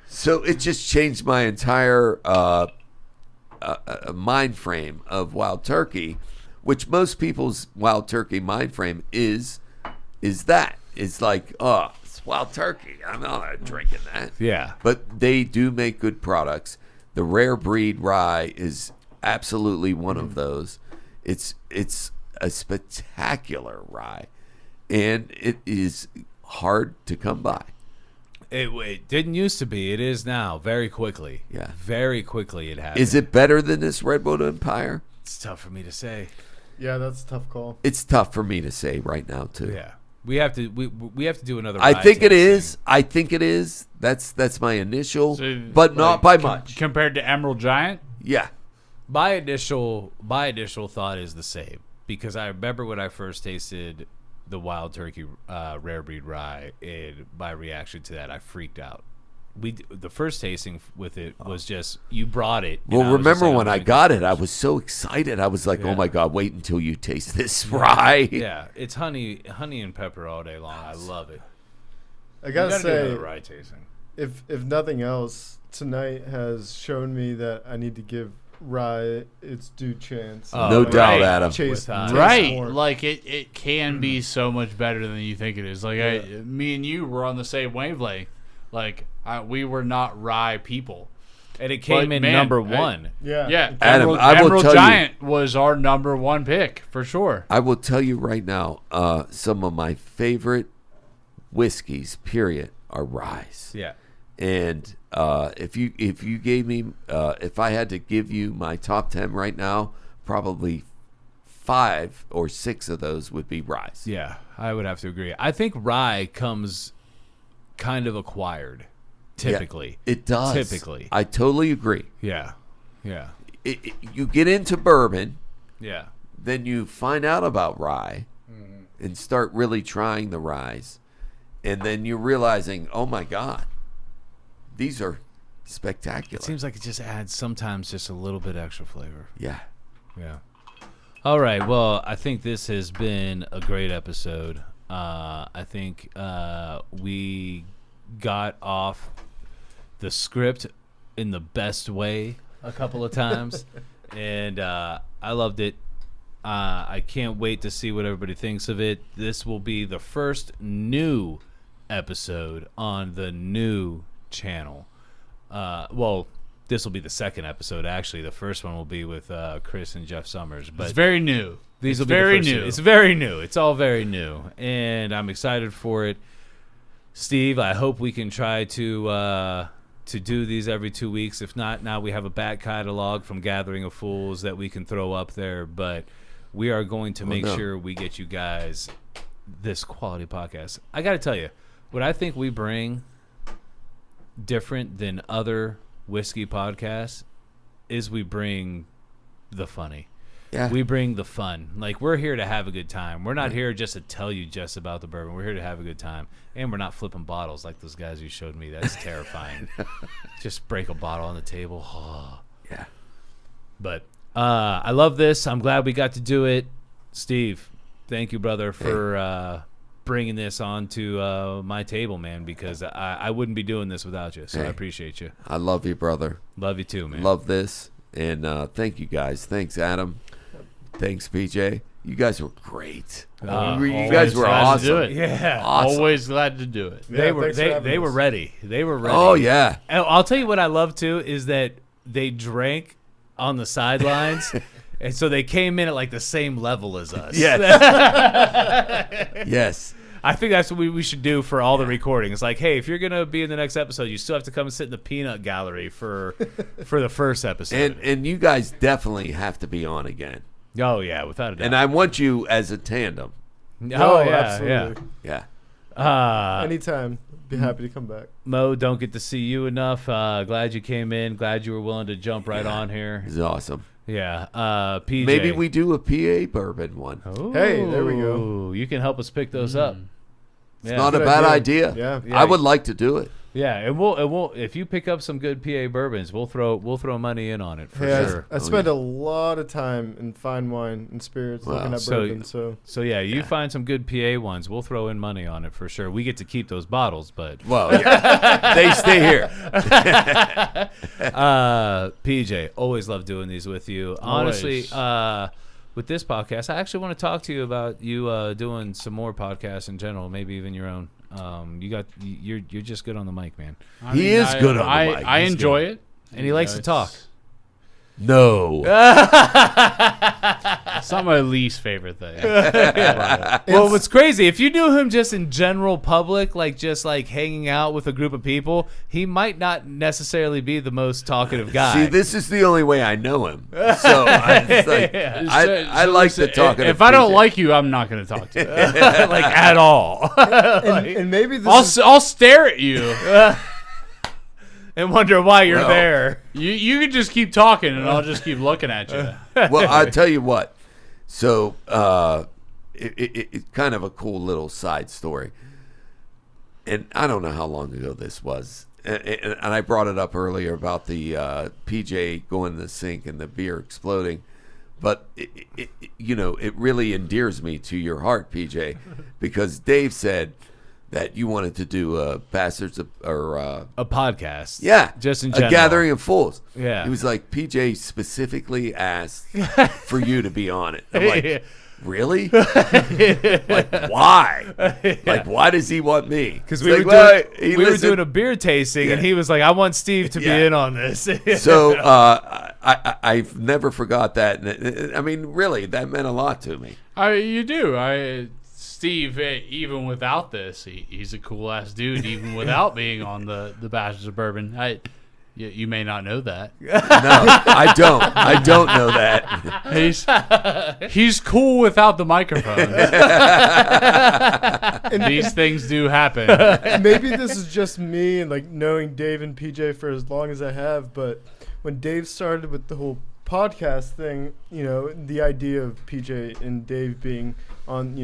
So it just changed my entire mind frame of wild turkey, which most people's wild turkey mind frame is that. It's like, oh, it's wild turkey. I'm not drinking that. Yeah. But they do make good products. The rare breed rye is absolutely one of those. It's a spectacular rye, and it is hard to come by. It didn't used to be. It is now. Very quickly. Yeah. Very quickly it has. Is it better than this Redwood Empire? It's tough for me to say. Yeah, that's a tough call. It's tough for me to say right now too. Yeah. We have to do another. I think it is. I think it is. That's my initial, but not by much compared to Emerald Giant. Yeah. My initial thought is the same, because I remember when I first tasted the Wild Turkey rare breed rye, and my reaction to that, I freaked out. The first tasting with it was just, you brought it. Well, remember when I got it, I was so excited. I was like, oh my God, wait until you taste this rye. Yeah, it's honey and pepper all day long. I love it. I gotta say, do rye tasting. If nothing else, tonight has shown me that I need to give rye its due chance. No doubt, Adam. Chase right. more. Like it can be so much better than you think it is. Like me and you were on the same wavelength. Like we were not rye people. And it came in number one. Yeah. Adam, Emerald Giant was our number one pick for sure. I will tell you right now, some of my favorite whiskeys, period, are ryes. Yeah. And if you gave me, if I had to give you my top 10 right now, probably 5 or 6 of those would be ryes. Yeah, I would have to agree. I think rye comes kind of acquired, typically. Yeah, it does. Typically. I totally agree. Yeah. You get into bourbon. Yeah. Then you find out about rye and start really trying the ryes. And then you're realizing, oh my God, these are spectacular. It seems like it just adds sometimes just a little bit extra flavor. Yeah. Yeah. All right. Well, I think this has been a great episode. I think we got off the script in the best way a couple of times, and I loved it. I can't wait to see what everybody thinks of it. This will be the first new episode on the new channel. Well, this will be the second episode. Actually, the first one will be with Chris and Jeff Summers. But it's very new. These will be very new. It's very new. It's all very new, and I'm excited for it. Steve, I hope we can try to do these every 2 weeks. If not, now we have a back catalog from Gathering of Fools that we can throw up there. But we are going to make sure we get you guys this quality podcast. I got to tell you, what I think we bring different than other whiskey podcasts is we bring the funny. Yeah. We bring the fun. Like, we're here to have a good time. We're not here just to tell you just about the bourbon. We're here to have a good time. And we're not flipping bottles like those guys you showed me. That's terrifying. Just break a bottle on the table. Oh. Yeah. But I love this. I'm glad we got to do it. Steve, thank you, brother, for bringing this onto my table, man, because I wouldn't be doing this without you. So I appreciate you. I love you, brother. Love you too, man. Love this. And thank you, guys. Thanks, Adam. Thanks, PJ. You guys were great. You guys were awesome. To do it. Yeah, awesome. Always glad to do it. They were ready. They were ready. Oh yeah. And I'll tell you what I love too is that they drank on the sidelines, and so they came in at like the same level as us. Yes. Yes. I think that's what we should do for all the recordings. Like, hey, if you're gonna be in the next episode, you still have to come and sit in the peanut gallery for the first episode. And you guys definitely have to be on again. Oh yeah, without a doubt. And I want you as a tandem. Oh yeah, absolutely. Yeah. Anytime. Be happy to come back. Mo, don't get to see you enough. Glad you came in. Glad you were willing to jump right on here. It's awesome. Yeah. PJ. Maybe we do a PA bourbon one. Oh, Hey, there we go. You can help us pick those up. It's not a bad idea. Yeah. I would like to do it. Yeah, and we'll if you pick up some good PA bourbons, we'll throw money in on it for sure. I spend a lot of time in fine wine and spirits looking at bourbon. So yeah, you find some good PA ones, we'll throw in money on it for sure. We get to keep those bottles, but they stay here. PJ, always love doing these with you. Honestly, with this podcast, I actually want to talk to you about you doing some more podcasts in general, maybe even your own. You're just good on the mic, man. He is good on the mic. I enjoy it, and he likes to talk. No. It's not my least favorite thing. Well, what's crazy, if you knew him just in general public, like just like hanging out with a group of people, he might not necessarily be the most talkative guy. See, this is the only way I know him. So I like to talk. If I don't like you, I'm not going to talk to you. Like at all. And maybe I'll stare at you. And wonder why you're there. You can just keep talking, and I'll just keep looking at you. Well, I'll tell you what. So it's kind of a cool little side story. And I don't know how long ago this was. And I brought it up earlier about the PJ going in the sink and the beer exploding. But, it really endears me to your heart, PJ, because Dave said that you wanted to do a podcast. Yeah. Just in general. A gathering of fools. Yeah. He was like, PJ specifically asked for you to be on it. I'm like, really? Like, why? Like, why does he want me? Because we were doing a beer tasting, and he was like, I want Steve to be in on this. So I've never forgot that. I mean, really, that meant a lot to me. You do. Steve, even without this, he's a cool ass dude. Even without being on the Bastards of Bourbon, you may not know that. No, I don't. I don't know that. He's cool without the microphone. And these things do happen. Maybe this is just me and like knowing Dave and PJ for as long as I have, but when Dave started with the whole podcast thing, the idea of PJ and Dave being on,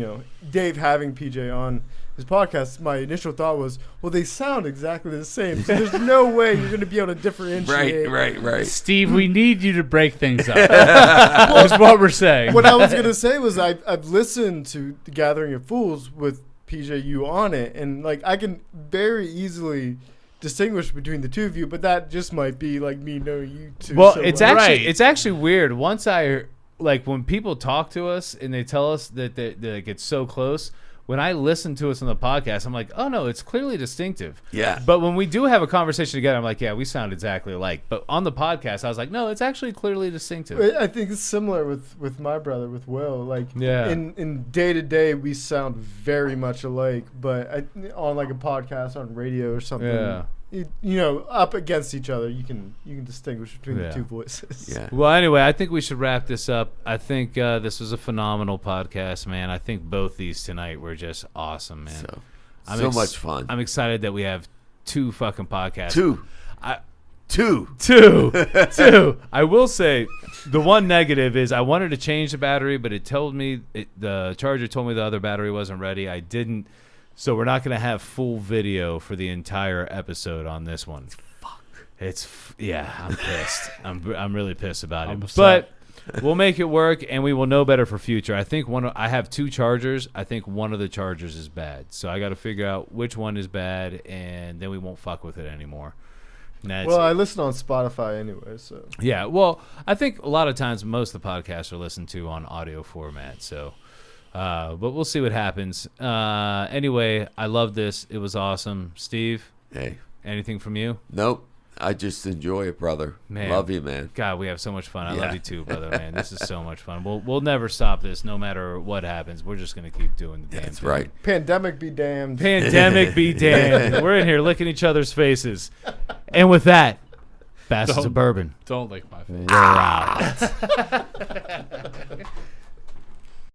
Dave having PJ on his podcast, my initial thought was, well, they sound exactly the same, so there's no way you're going to be able to differentiate. Right. Steve, we need you to break things up. That's what we're saying. What I was going to say was I've listened to The Gathering of Fools with PJU on it, and like I can very easily distinguish between the two of you, but that just might be like me knowing you two. Well, it's actually weird. Once when people talk to us and they tell us that they get so close, when I listen to us on the podcast, I'm like, oh no, it's clearly distinctive. Yeah. But when we do have a conversation together, I'm like, yeah, we sound exactly alike. But on the podcast, I was like, no, it's actually clearly distinctive. I think it's similar with my brother, with Will. Like, yeah. In day to day, we sound very much alike. But on like a podcast, on radio or something, up against each other, you can distinguish between the two voices. Yeah. Well, anyway, I think we should wrap this up. I think this was a phenomenal podcast, man. I think both these tonight were just awesome, man. So much fun. I'm excited that we have two fucking podcasts. Two. I will say the one negative is I wanted to change the battery, but the charger told me the other battery wasn't ready. I didn't. So we're not going to have full video for the entire episode on this one. Fuck. I'm pissed. I'm really pissed about it. But we'll make it work, and we will know better for future. I think I have two chargers. I think one of the chargers is bad. So I got to figure out which one is bad, and then we won't fuck with it anymore. Well, I listen on Spotify anyway, so. Yeah, well, I think a lot of times most of the podcasts are listened to on audio format, so. But we'll see what happens. Anyway, I love this. It was awesome. Steve? Hey. Anything from you? Nope. I just enjoy it, brother. Man, love you, man. God, we have so much fun. I love you too, brother, man. This is so much fun. We'll never stop this, no matter what happens. We're just going to keep doing the damn That's thing. right. Pandemic be damned. Pandemic be damned. We're in here licking each other's faces. And with that, Bastards of Bourbon. Don't lick my face. We're out.